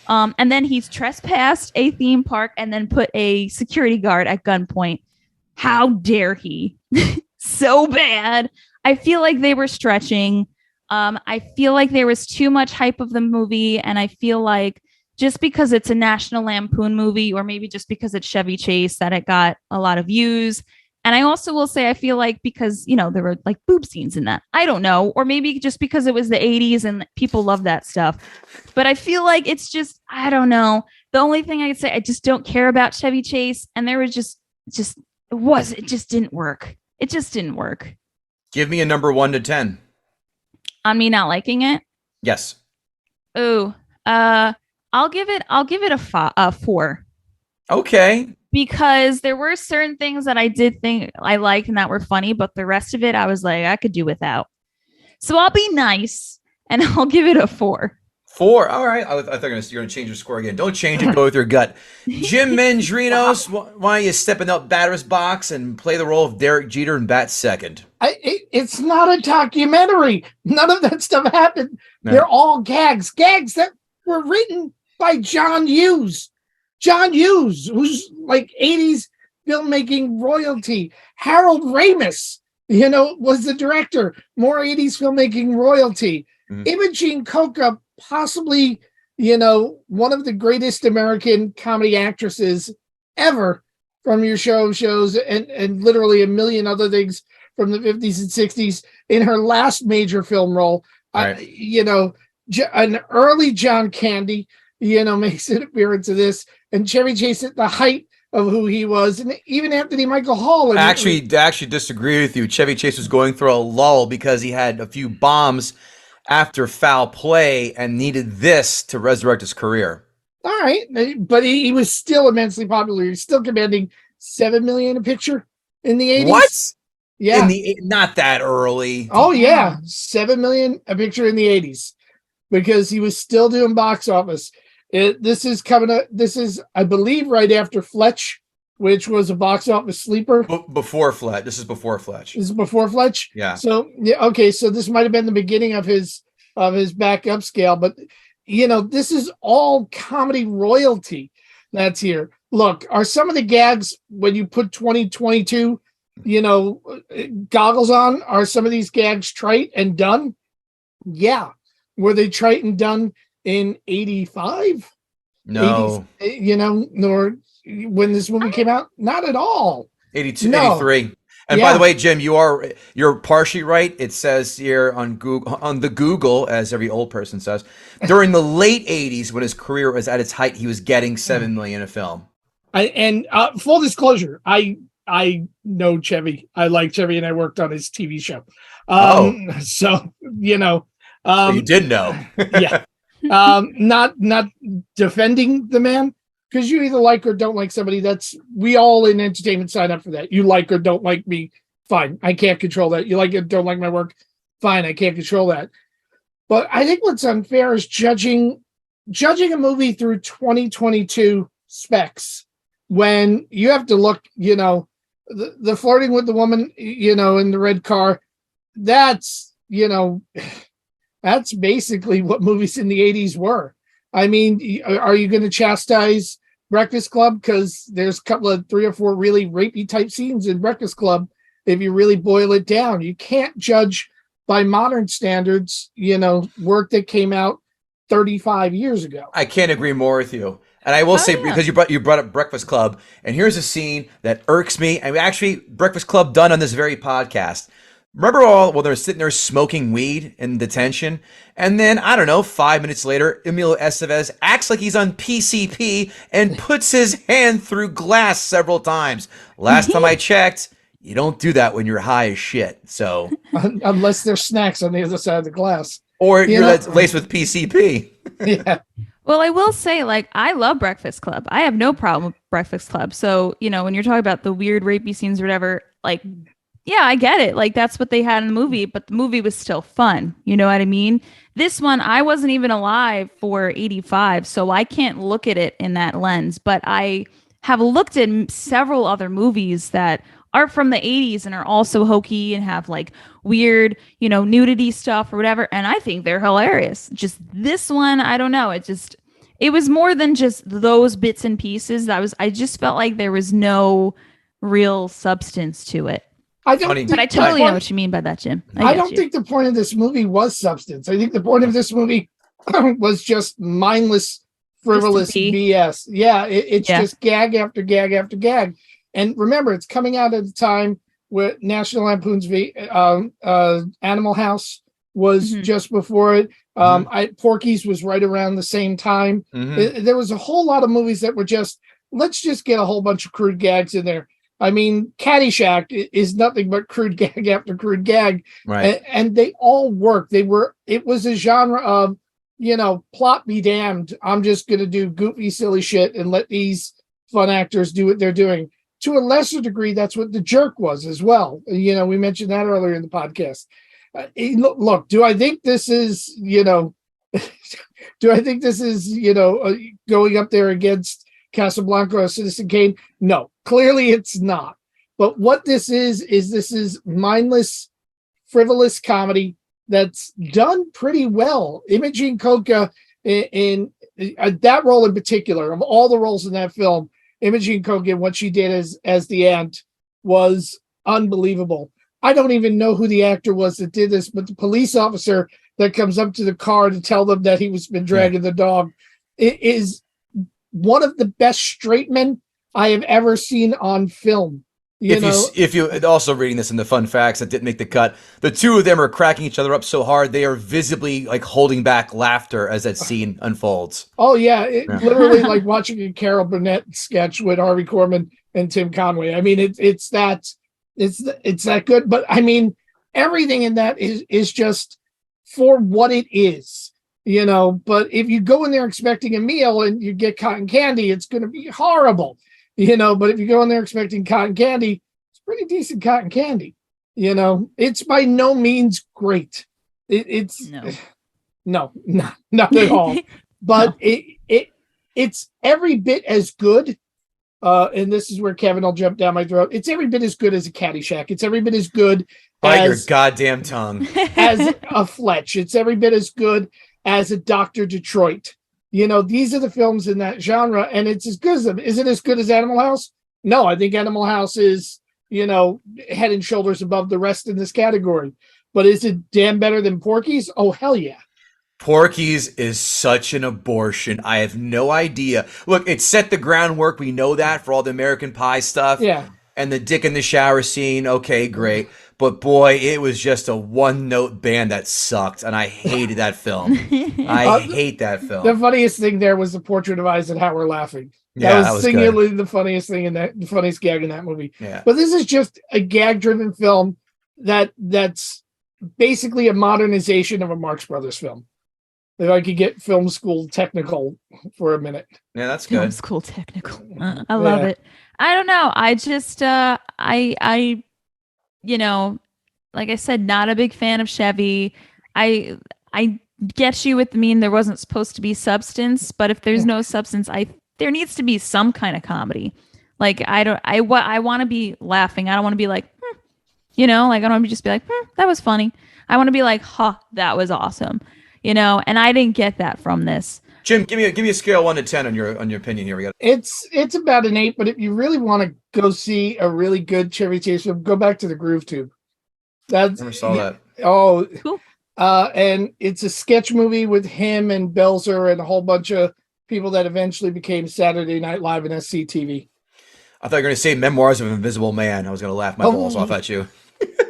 And then he's trespassed a theme park and then put a security guard at gunpoint. How dare he? So bad. I feel like they were stretching. I feel like there was too much hype of the movie, and I feel like just because it's a National Lampoon movie, or maybe just because it's Chevy Chase, that it got a lot of views. And I also will say I feel like because, there were like boob scenes in that. I don't know. Or maybe just because it was the 80s and people love that stuff. But I feel like it's just, I don't know. The only thing I could say, I just don't care about Chevy Chase. And there was it just didn't work. It just didn't work. Give me a number 1 to 10. On me not liking it? Yes. Oh, I'll give it a 4. Okay. Because there were certain things that I did think I liked and that were funny, but the rest of it I was like, I could do without. So I'll be nice and I'll give it a 4. 4. All right. I thought you're going to change your score again. Don't change it. Go with your gut. Jim Mendrinos, why don't you step in that batter's box and play the role of Derek Jeter and bat second? It's not a documentary. None of that stuff happened. No. They're all gags that were written by John Hughes. John Hughes, who's like 80s filmmaking royalty. Harold Ramis, was the director. More 80s filmmaking royalty. Mm-hmm. Imogene Coca, possibly, one of the greatest American comedy actresses ever from your shows and literally a million other things from the 50s and 60s in her last major film role. Right. An early John Candy, makes an appearance of this, and Chevy Chase at the height of who he was, and even Anthony Michael Hall. I actually disagree with you. Chevy Chase was going through a lull because he had a few bombs after foul play and needed this to resurrect his career. All right, but he was still immensely popular. He was still commanding $7 million a picture in the 80s. What? Yeah, not that early. Oh yeah, $7 million a picture in the 80s because he was still doing box office. This is coming up. This is, I believe, right after Fletch, which was a box office sleeper. Before Fletch. This is before Fletch. This is before Fletch. Yeah. So okay. So this might have been the beginning of his back up scale, but this is all comedy royalty that's here. Look, are some of the gags when you put 2022, goggles on? Are some of these gags trite and done? Yeah. Were they trite and done in 85? No. 80s, nor when this movie came out? Not at all. 82, no. 83. And by the way, Jim, you're partially right. It says here on Google, as every old person says, during the late 80s when his career was at its height, he was getting $7 million a film. Full disclosure, I I know Chevy. I like Chevy, and I worked on his TV show. So So you did know. yeah. Not defending the man, because you either like or don't like somebody. We all in entertainment sign up for that. You like or don't like me, fine. I can't control that. You like it, don't like my work, fine. I can't control that. But I think what's unfair is judging a movie through 2022 specs, when you have to look, the flirting with the woman, in the red car. That's basically what movies in the 80s were. I mean, are you going to chastise Breakfast Club? Because there's a couple of 3 or 4 really rapey type scenes in Breakfast Club. If you really boil it down, you can't judge by modern standards, work that came out 35 years ago. I can't agree more with you. And I will say, because you brought up Breakfast Club, and here's a scene that irks me. And actually, Breakfast Club done on this very podcast. Remember when they're sitting there smoking weed in detention? And then, I don't know, 5 minutes later, Emilio Estevez acts like he's on PCP and puts his hand through glass several times. Last time I checked, you don't do that when you're high as shit. So unless there's snacks on the other side of the glass. Or you're laced with PCP. Yeah. Well, I will say, I love Breakfast Club. I have no problem with Breakfast Club. So, when you're talking about the weird rapey scenes or whatever, yeah, I get it. That's what they had in the movie, but the movie was still fun. You know what I mean? This one, I wasn't even alive for 85, so I can't look at it in that lens. But I have looked at several other movies that are from the 80s and are also hokey and have weird, nudity stuff or whatever. And I think they're hilarious. Just this one, I don't know. It was more than just those bits and pieces. I just felt like there was no real substance to it. But I totally know what you mean by that, Jim. I don't think the point of this movie was substance. I think the point of this movie was just mindless, frivolous BS. Yeah, it's just gag after gag after gag. And remember, it's coming out at a time where National Lampoon's Animal House was just before it. Porky's was right around the same time. There was a whole lot of movies that were just, let's just get a whole bunch of crude gags in there. I mean, Caddyshack is nothing but crude gag after crude gag. Right. And they all work. It was a genre of, plot be damned. I'm just going to do goofy, silly shit and let these fun actors do what they're doing. To a lesser degree, that's what The Jerk was as well. We mentioned that earlier in the podcast. Look, do I think this is, going up there against Casablanca or Citizen Kane? No, clearly it's not. But what this is mindless, frivolous comedy that's done pretty well. Imogene Coca in that role in particular, of all the roles in that film, Imogene Coca, what she did as the aunt was unbelievable. I don't even know who the actor was that did this, but the police officer that comes up to the car to tell them that he was been dragging the dog, it is one of the best straight men I have ever seen on film. If you also reading this in the fun facts that didn't make the cut, the two of them are cracking each other up so hard they are visibly holding back laughter as that scene unfolds. Oh yeah, literally like watching a Carol Burnett sketch with Harvey Korman and Tim Conway. I mean, it's that good. But I mean, everything in that is just for what it is. But if you go in there expecting a meal and you get cotton candy, it's going to be horrible. But if you go in there expecting cotton candy, it's pretty decent cotton candy. It's by no means great. It's not at all. But it's every bit as good. And this is where Kevin will jump down my throat. It's every bit as good as a Caddyshack. It's every bit as good Bite your goddamn tongue. as a Fletch. It's every bit as good as a Dr. Detroit. These are the films in that genre, and it's as good as them. Is it as good as Animal House? No, I think Animal House is, head and shoulders above the rest in this category. But is it damn better than Porky's? Oh, hell yeah. Porky's is such an abortion. I have no idea. Look, it set the groundwork. We know that for all the American Pie stuff. Yeah. And the dick in the shower scene. Okay, great. But boy, it was just a one-note band that sucked, and I hated that film. I hate that film. The funniest thing there was the portrait of Eisenhower laughing. Yeah, That was good. singularly the funniest thing the funniest gag in that movie. Yeah. But this is just a gag-driven film that's basically a modernization of a Marx Brothers film. If I could get film school technical for a minute. Yeah, that's Film good. school technical. I love it. I don't know. I just I you know, like I said, not a big fan of Chevy. I get you with the mean there wasn't supposed to be substance, but if there's no substance, there needs to be some kind of comedy. Like I want to be laughing. I don't want to be like, like I don't want to just be like, that was funny. I want to be like, that was awesome. And I didn't get that from this. Jim, give me a scale 1 to 10 on your opinion here. It's about an 8, but if you really want to go see a really good Chevy Chase film, go back to the Groove Tube. Never saw that. Oh, cool. And it's a sketch movie with him and Belzer and a whole bunch of people that eventually became Saturday Night Live and SCTV. I thought you were going to say Memoirs of an Invisible Man. I was going to laugh my balls off at you.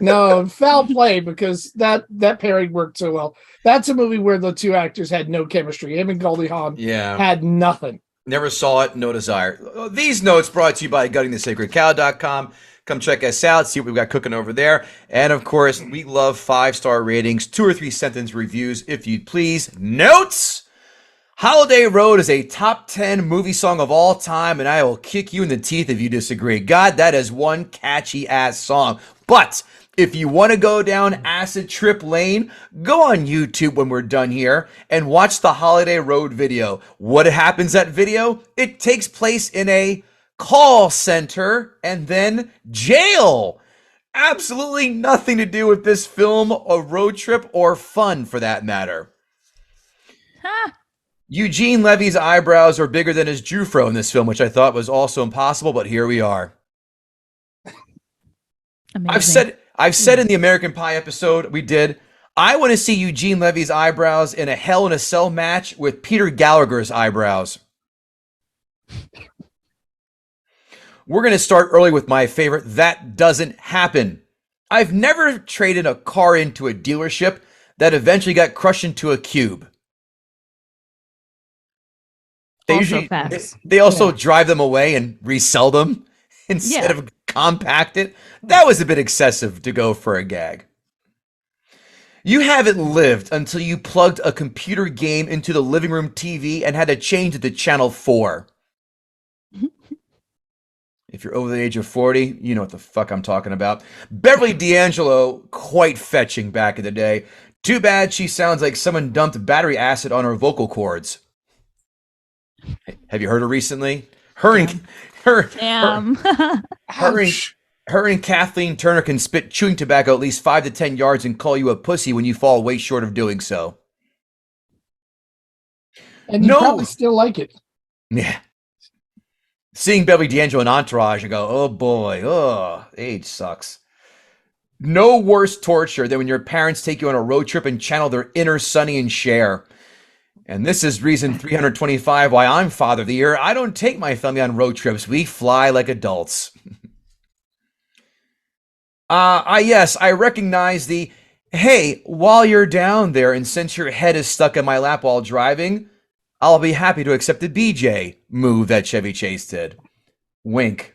No, foul play, because that pairing worked so well. That's a movie where the two actors had no chemistry. Him and Goldie Hawn had nothing. Never saw it, no desire. These notes brought to you by guttingthesacredcow.com. Come check us out, see what we've got cooking over there. And of course, we love 5-star ratings, 2 or 3 sentence reviews, if you'd please. Notes! Holiday Road is a top 10 movie song of all time, and I will kick you in the teeth if you disagree. God, that is one catchy ass song. But if you want to go down acid trip lane, go on YouTube when we're done here and watch the Holiday Road video. What happens that video? It takes place in a call center and then jail. Absolutely nothing to do with this film, a road trip, or fun for that matter. Eugene Levy's eyebrows are bigger than his Jufro in this film, which I thought was also impossible, but here we are. Amazing. I've said in the American Pie episode we did, I want to see Eugene Levy's eyebrows in a Hell in a Cell match with Peter Gallagher's eyebrows. We're going to start early with my favorite, That Doesn't Happen. I've never traded a car into a dealership that eventually got crushed into a cube. They also drive them away and resell them instead of compact it. That was a bit excessive to go for a gag. You haven't lived until you plugged a computer game into the living room TV and had to change it to channel 4. If you're over the age of 40, you know what the fuck I'm talking about. Beverly D'Angelo, quite fetching back in the day. Too bad she sounds like someone dumped battery acid on her vocal cords. Have you heard her recently? Her and Kathleen Turner can spit chewing tobacco at least 5 to 10 yards and call you a pussy when you fall way short of doing so. And you probably still like it. Yeah. Seeing Beverly D'Angelo in Entourage and go, oh boy, age sucks. No worse torture than when your parents take you on a road trip and channel their inner Sonny and Cher. And this is reason 325 why I'm Father of the Year. I don't take my family on road trips. We fly like adults. Yes, I recognize the, hey, while you're down there and since your head is stuck in my lap while driving, I'll be happy to accept the BJ move that Chevy Chase did. Wink.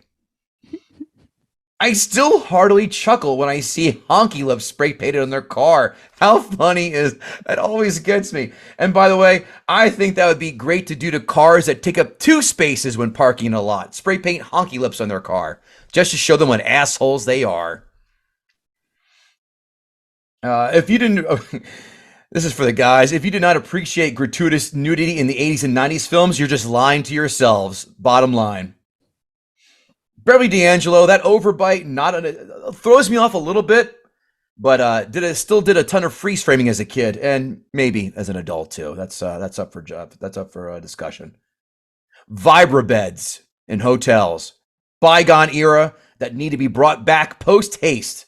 I still heartily chuckle when I see honky lips spray painted on their car. How funny is that? Always gets me. And by the way, I think that would be great to do to cars that take up 2 spaces when parking in a lot. Spray paint honky lips on their car just to show them what assholes they are. If you didn't, this is for the guys. If you did not appreciate gratuitous nudity in the 80s and 90s films, you're just lying to yourselves. Bottom line. Beverly D'Angelo, that overbite throws me off a little bit, but still did a ton of freeze framing as a kid and maybe as an adult too. That's up for discussion. Vibra beds in hotels, bygone era that need to be brought back post haste.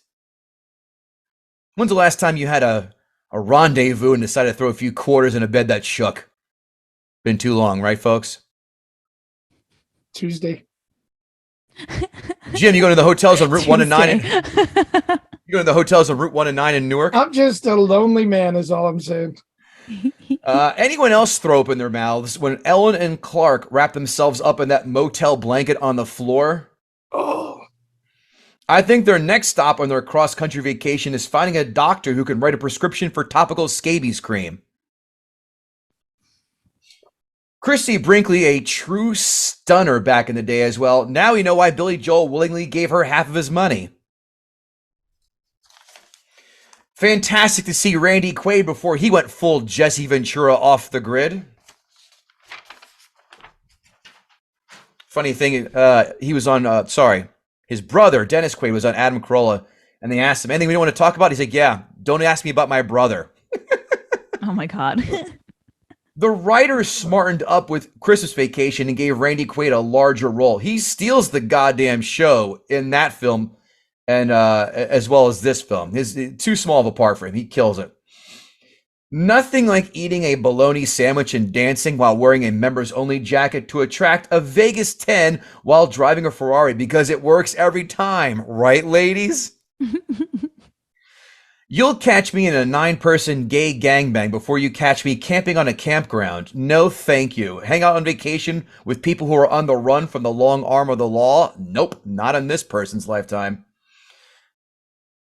When's the last time you had a rendezvous and decided to throw a few quarters in a bed that shook? Been too long, right, folks? Tuesday. Jim, you go to the hotels on Route 1 and 9. You go to the hotels on Route 1 and 9 in Newark? I'm just a lonely man, is all I'm saying. Anyone else throw open their mouths when Ellen and Clark wrap themselves up in that motel blanket on the floor? Oh, I think their next stop on their cross-country vacation is finding a doctor who can write a prescription for topical scabies cream. Christy Brinkley, a true stunner back in the day as well. Now you know why Billy Joel willingly gave her half of his money. Fantastic to see Randy Quaid before he went full Jesse Ventura off the grid. Funny thing, he was on, his brother, Dennis Quaid, was on Adam Carolla, and they asked him, anything we don't want to talk about? He's like, yeah, don't ask me about my brother. Oh my God. The writers smartened up with Christmas Vacation and gave Randy Quaid a larger role. He steals the goddamn show in that film, and as well as this film. He's too small of a part for him. He kills it. Nothing like eating a bologna sandwich and dancing while wearing a members-only jacket to attract a Vegas 10 while driving a Ferrari, because it works every time. Right, ladies? You'll catch me in a 9-person gay gangbang before you catch me camping on a campground. No, thank you. Hang out on vacation with people who are on the run from the long arm of the law? Nope, not in this person's lifetime.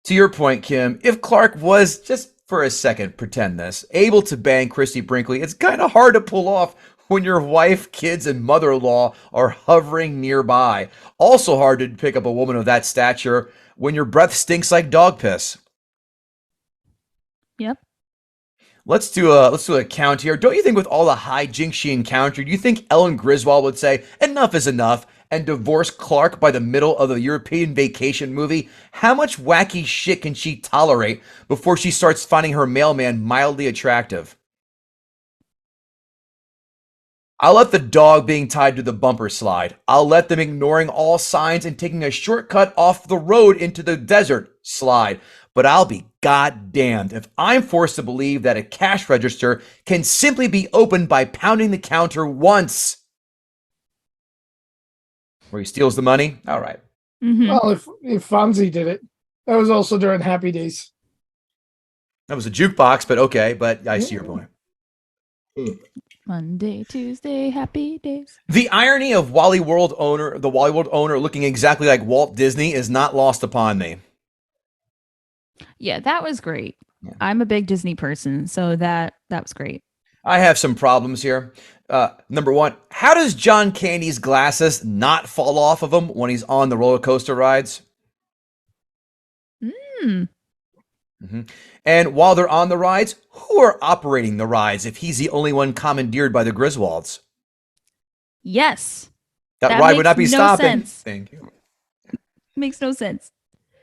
To your point, Kim, if Clark was, just for a second, pretend this, able to bang Christy Brinkley, it's kind of hard to pull off when your wife, kids, and mother-in-law are hovering nearby. Also hard to pick up a woman of that stature when your breath stinks like dog piss. Yep. Let's do a count here. Don't you think with all the hijinks she encountered, you think Ellen Griswold would say, enough is enough, and divorce Clark by the middle of the European Vacation movie? How much wacky shit can she tolerate before she starts finding her mailman mildly attractive? I'll let the dog being tied to the bumper slide. I'll let them ignoring all signs and taking a shortcut off the road into the desert slide. But I'll be goddamned if I'm forced to believe that a cash register can simply be opened by pounding the counter once. Where he steals the money? All right. Mm-hmm. Well, if Fonzie did it, that was also during Happy Days. That was a jukebox, but okay. But I see your point. Monday, Tuesday, happy days. The irony of the Wally World owner looking exactly like Walt Disney is not lost upon me. Yeah, that was great. Yeah. I'm a big Disney person, so that was great. I have some problems here. Number one, how does John Candy's glasses not fall off of him when he's on the roller coaster rides? Mm-hmm. And while they're on the rides, who are operating the rides if he's the only one commandeered by the Griswolds? Yes. That ride would not be makes no stopping. sense. Thank you. Makes no sense.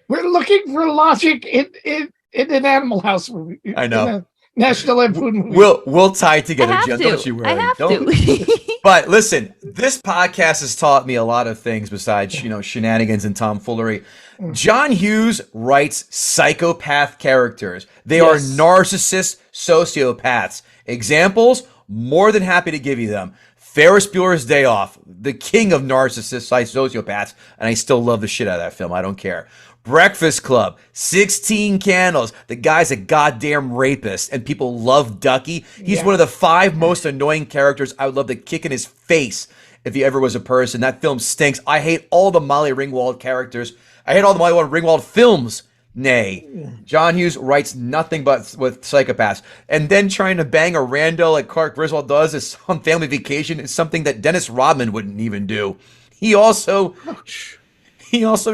We're looking for logic in an Animal House movie. I know. In a National Lampoon movie. We'll tie it together, Jim. Don't you worry. I have Don't. to. But listen, this podcast has taught me a lot of things besides, shenanigans and tomfoolery. John Hughes writes psychopath characters. They are narcissists, sociopaths. Examples? More than happy to give you them. Ferris Bueller's Day Off, the king of narcissists, sociopaths, and I still love the shit out of that film. I don't care. Breakfast Club, 16 Candles. The guy's a goddamn rapist, and people love Ducky. He's one of the 5 most annoying characters I would love to kick in his face if he ever was a person. That film stinks. I hate all the Molly Ringwald characters. I hate all the Molly Ringwald films. Nay. John Hughes writes nothing but with psychopaths. And then trying to bang a rando like Clark Griswold does on Family Vacation is something that Dennis Rodman wouldn't even do. He also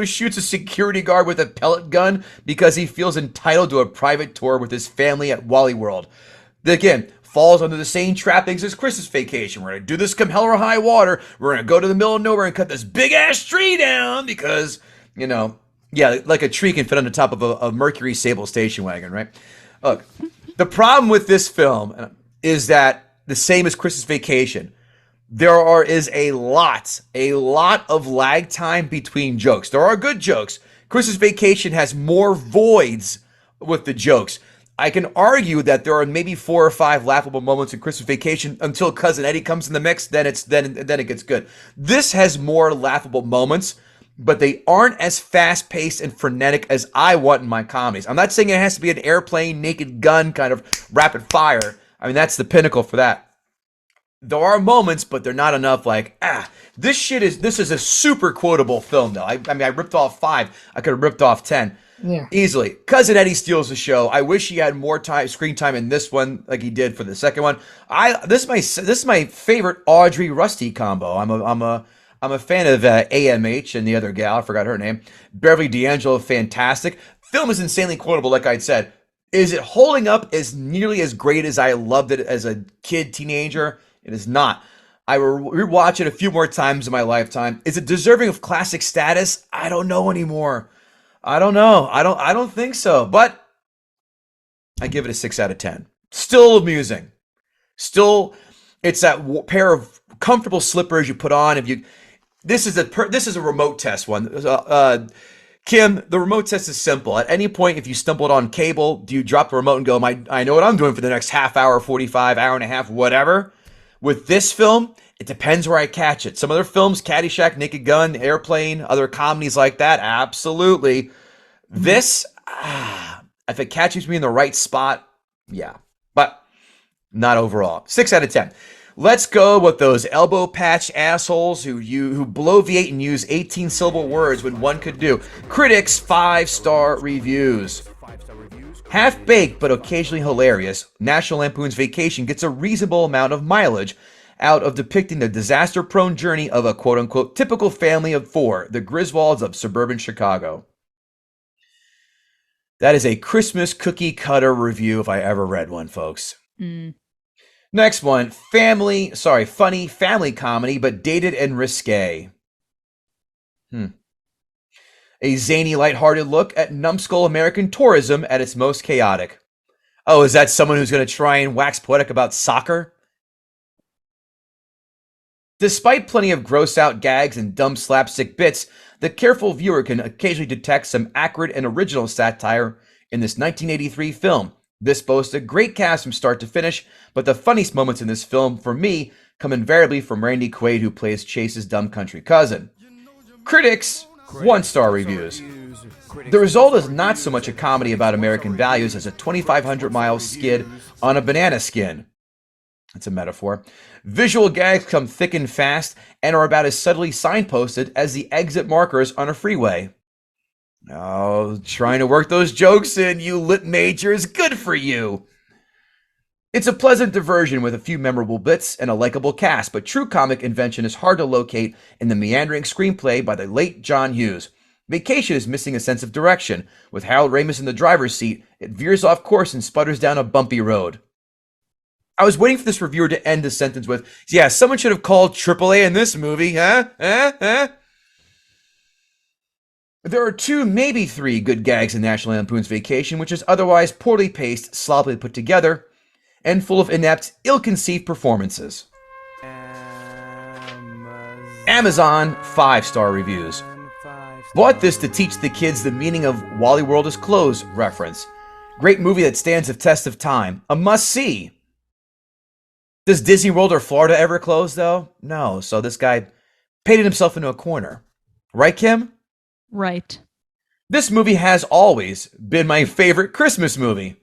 shoots a security guard with a pellet gun because he feels entitled to a private tour with his family at Wally World. Again, falls under the same trappings as Christmas Vacation. We're going to do this come hell or high water. We're going to go to the middle of nowhere and cut this big-ass tree down because, like a tree can fit on the top of a Mercury Sable station wagon, right? Look, the problem with this film is that the same as Christmas Vacation, there is a lot of lag time between jokes. There are good jokes. Christmas Vacation has more voids with the jokes. I can argue that there are maybe 4 or 5 laughable moments in Christmas Vacation until Cousin Eddie comes in the mix. Then it gets good. This has more laughable moments, but they aren't as fast-paced and frenetic as I want in my comedies. I'm not saying it has to be an airplane, naked gun kind of rapid fire. I mean, that's the pinnacle for that. There are moments, but they're not enough. Like, this is a super quotable film, though. I mean, I ripped off 5. I could have ripped off 10. Yeah. Easily. Cousin Eddie steals the show. I wish he had more screen time in this one, like he did for the second one. This is my favorite Audrey Rusty combo. I'm a fan of AMH and the other gal. I forgot her name. Beverly D'Angelo, fantastic. Film is insanely quotable, like I said. Is it holding up as nearly as great as I loved it as a kid, teenager? It is not. I will rewatch it a few more times in my lifetime. Is it deserving of classic status? I don't know anymore. I don't know. I don't think so. But I give it a 6 out of 10. Still amusing. Still, it's that pair of comfortable slippers you put on. This is a remote test one. Kim, the remote test is simple. At any point, if you stumbled on cable, do you drop the remote and go, I know what I'm doing for the next half hour, 45, hour and a half, whatever? With this film, it depends where I catch it. Some other films, Caddyshack, Naked Gun, Airplane, other comedies like that, absolutely. This, if it catches me in the right spot, yeah. But not overall. 6 out of 10. Let's go with those elbow patch assholes who bloviate and use 18-syllable words when one could do. Critics 5-star reviews. Half-baked but occasionally hilarious, National Lampoon's Vacation gets a reasonable amount of mileage out of depicting the disaster-prone journey of a quote-unquote typical family of 4, the Griswolds of suburban Chicago. That is a Christmas cookie cutter review if I ever read one, folks. Next one, funny family comedy, but dated and risque. A zany, lighthearted look at numbskull American tourism at its most chaotic. Oh, is that someone who's going to try and wax poetic about soccer? Despite plenty of gross-out gags and dumb slapstick bits, the careful viewer can occasionally detect some acrid and original satire in this 1983 film. This boasts a great cast from start to finish, but the funniest moments in this film, for me, come invariably from Randy Quaid, who plays Chase's dumb country cousin. Critics, 1-star reviews. The result is not so much a comedy about American values as a 2,500-mile skid on a banana skin. That's a metaphor. Visual gags come thick and fast and are about as subtly signposted as the exit markers on a freeway. Oh, trying to work those jokes in, you lit majors, good for you. It's a pleasant diversion with a few memorable bits and a likable cast, but true comic invention is hard to locate in the meandering screenplay by the late John Hughes. Vacation is missing a sense of direction. With Harold Ramis in the driver's seat, it veers off course and sputters down a bumpy road. I was waiting for this reviewer to end the sentence with, yeah, someone should have called AAA in this movie, huh? There are 2, maybe 3 good gags in National Lampoon's Vacation, which is otherwise poorly paced, sloppily put together, and full of inept, ill-conceived performances. Amazon 5-star reviews. Bought this to teach the kids the meaning of Wally World is Closed reference. Great movie that stands the test of time. A must-see. Does Disney World or Florida ever close, though? No, so this guy painted himself into a corner. Right, Kim? Right. This movie has always been my favorite Christmas movie.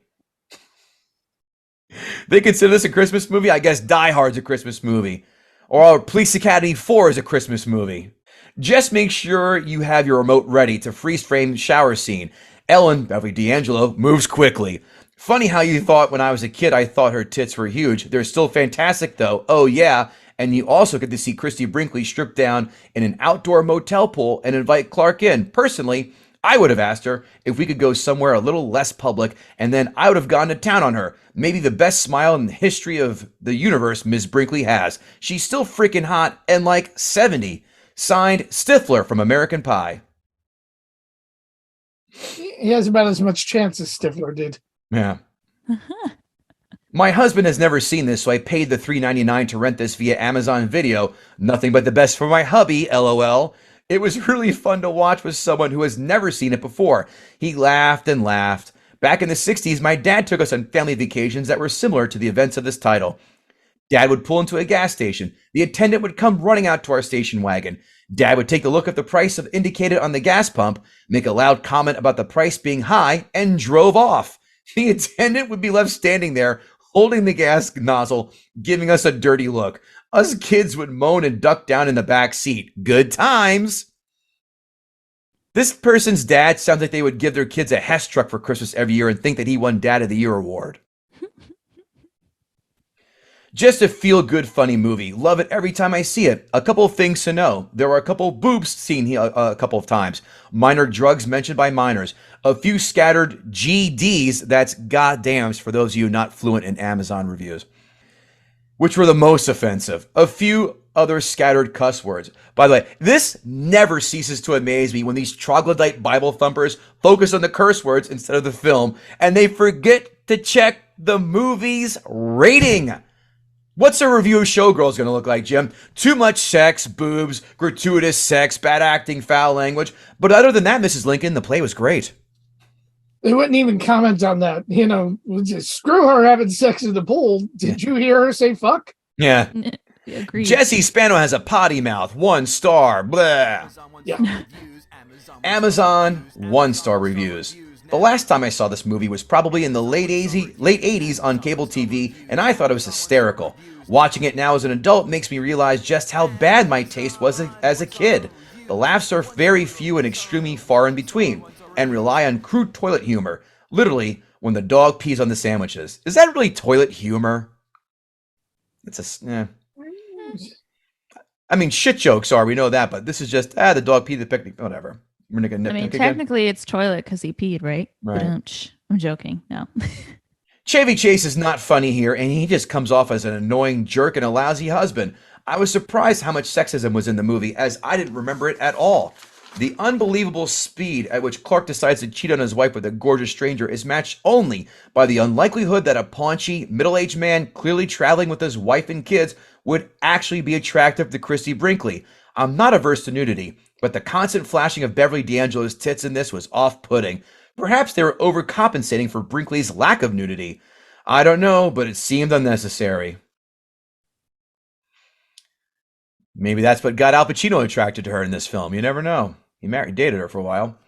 They consider this a Christmas movie? I guess Die Hard's a Christmas movie. Or Police Academy 4 is a Christmas movie. Just make sure you have your remote ready to freeze frame shower scene. Ellen, Beverly D'Angelo, moves quickly. Funny how you thought when I was a kid I thought her tits were huge. They're still fantastic though. Oh yeah. And you also get to see Christy Brinkley strip down in an outdoor motel pool and invite Clark in. Personally, I would have asked her if we could go somewhere a little less public, and then I would have gone to town on her. Maybe the best smile in the history of the universe Ms. Brinkley has. She's still freaking hot and like 70. Signed, Stifler from American Pie. He has about as much chance as Stifler did. Yeah. My husband has never seen this, so I paid the $3.99 to rent this via Amazon Video. Nothing but the best for my hubby, LOL. It was really fun to watch with someone who has never seen it before. He laughed and laughed. Back in the 60s, my dad took us on family vacations that were similar to the events of this title. Dad would pull into a gas station. The attendant would come running out to our station wagon. Dad would take a look at the price indicated on the gas pump, make a loud comment about the price being high, and drove off. The attendant would be left standing there holding the gas nozzle, giving us a dirty look. Us kids would moan and duck down in the back seat. Good times. This person's dad sounds like they would give their kids a Hess truck for Christmas every year and think that he won Dad of the Year award. Just a feel-good, funny movie. Love it every time I see it. A couple of things to know. There were a couple of boobs seen here a couple of times. Minor drugs mentioned by minors. A few scattered GDs, that's goddams for those of you not fluent in Amazon reviews, which were the most offensive. A few other scattered cuss words. By the way, this never ceases to amaze me when these troglodyte Bible thumpers focus on the curse words instead of the film, and they forget to check the movie's rating. What's a review of Showgirls going to look like, Jim? Too much sex, boobs, gratuitous sex, bad acting, foul language. But other than that, Mrs. Lincoln, the play was great. They wouldn't even comment on that. You know, just screw her having sex in the pool. Did you hear her say fuck? Yeah. Agreed. Jesse Spano has a potty mouth. 1 star. Blah. Yeah. Amazon 1-star reviews. The last time I saw this movie was probably in the late 80s on cable TV, and I thought it was hysterical. Watching it now as an adult makes me realize just how bad my taste was as a kid. The laughs are very few and extremely far in between, and rely on crude toilet humor. Literally, when the dog pees on the sandwiches. Is that really toilet humor? I mean, shit jokes are, we know that, but this is just, the dog peed the picnic, whatever. We're not gonna nitpick again. Technically it's toilet because he peed, right? Right. I'm joking. No. Chevy Chase is not funny here, and he just comes off as an annoying jerk and a lousy husband. I was surprised how much sexism was in the movie, as I didn't remember it at all. The unbelievable speed at which Clark decides to cheat on his wife with a gorgeous stranger is matched only by the unlikelihood that a paunchy, middle-aged man clearly traveling with his wife and kids would actually be attractive to Christy Brinkley. I'm not averse to nudity, but the constant flashing of Beverly D'Angelo's tits in this was off-putting. Perhaps they were overcompensating for Brinkley's lack of nudity. I don't know, but it seemed unnecessary. Maybe that's what got Al Pacino attracted to her in this film. You never know. He dated her for a while.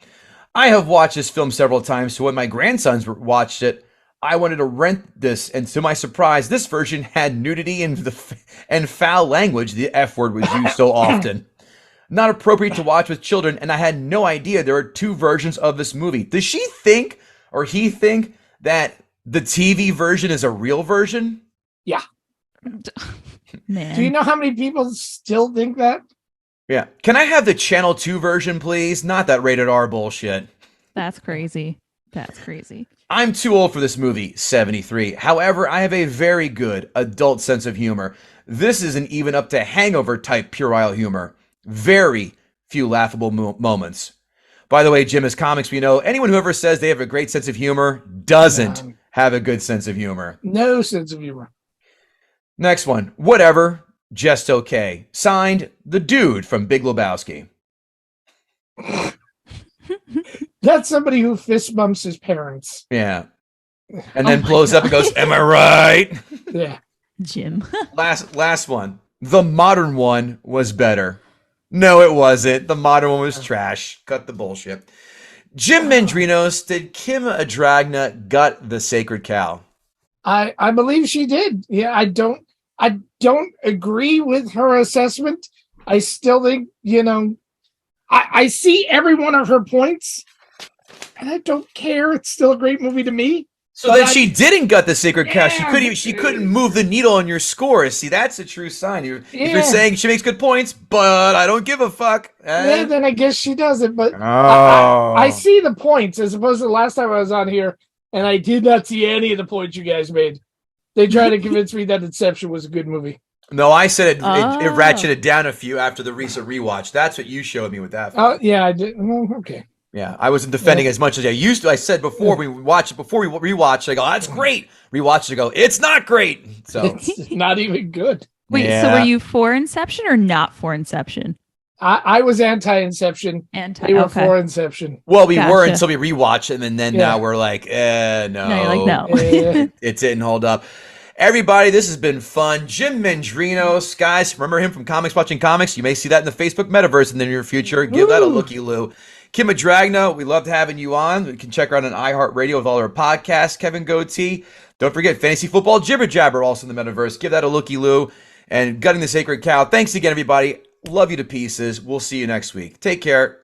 I have watched this film several times, so when my grandsons watched it, I wanted to rent this, and to my surprise, this version had nudity and foul language. The F word was used so often. Not appropriate to watch with children, and I had no idea there are 2 versions of this movie. Does she think, or he think, that the TV version is a real version? Yeah. Man. Do you know how many people still think that? Yeah. Can I have the Channel 2 version, please? Not that rated R bullshit. That's crazy. That's crazy. I'm too old for this movie, 73. However, I have a very good adult sense of humor. This isn't even up to Hangover type puerile humor. Very few laughable moments. By the way, Jim, as comics, we know anyone who ever says they have a great sense of humor doesn't have a good sense of humor. No sense of humor. Next one. Whatever. Just okay. Signed, the dude from Big Lebowski. That's somebody who fist bumps his parents. Yeah. And then blows up and goes, am I right? Yeah. Jim. Last one. The modern one was better. No, it wasn't. The modern one was trash. Cut the bullshit. Jim Mendrinos, did Kim Adragna gut the sacred cow? I believe she did. Yeah, I don't agree with her assessment. I still think, I see every one of her points, and I don't care. It's still a great movie to me. So then she didn't gut the sacred cow. She couldn't move the needle on your scores. See, that's a true sign. If you're saying she makes good points, but I don't give a fuck. Yeah, then I guess she doesn't. But I see the points as opposed to the last time I was on here, and I did not see any of the points you guys made. They tried to convince me that Inception was a good movie. No, I said it ratcheted down a few after the recent rewatch. That's what you showed me with that. Oh, yeah, I did. Well, okay. Yeah, I wasn't defending as much as I used to. I said before we watched, before we rewatched, I go, that's great. Rewatched, I go, it's not great. So it's not even good. Wait, so were you for Inception or not for Inception? I was anti-Inception. They were for Inception. Well, we were until we rewatched it, and then now we're like, no. No, you're like, no. It didn't hold up. Everybody, this has been fun. Jim Mendrinos, guys, remember him from Comics Watching Comics? You may see that in the Facebook metaverse in the near future. Give that a looky-loo. Kim Adragna, we loved having you on. You can check her out on iHeartRadio with all her podcasts. Kevin Gootee. Don't forget Fantasy Football Jibber Jabber, also in the metaverse. Give that a looky-loo. And Gutting the Sacred Cow. Thanks again, everybody. Love you to pieces. We'll see you next week. Take care.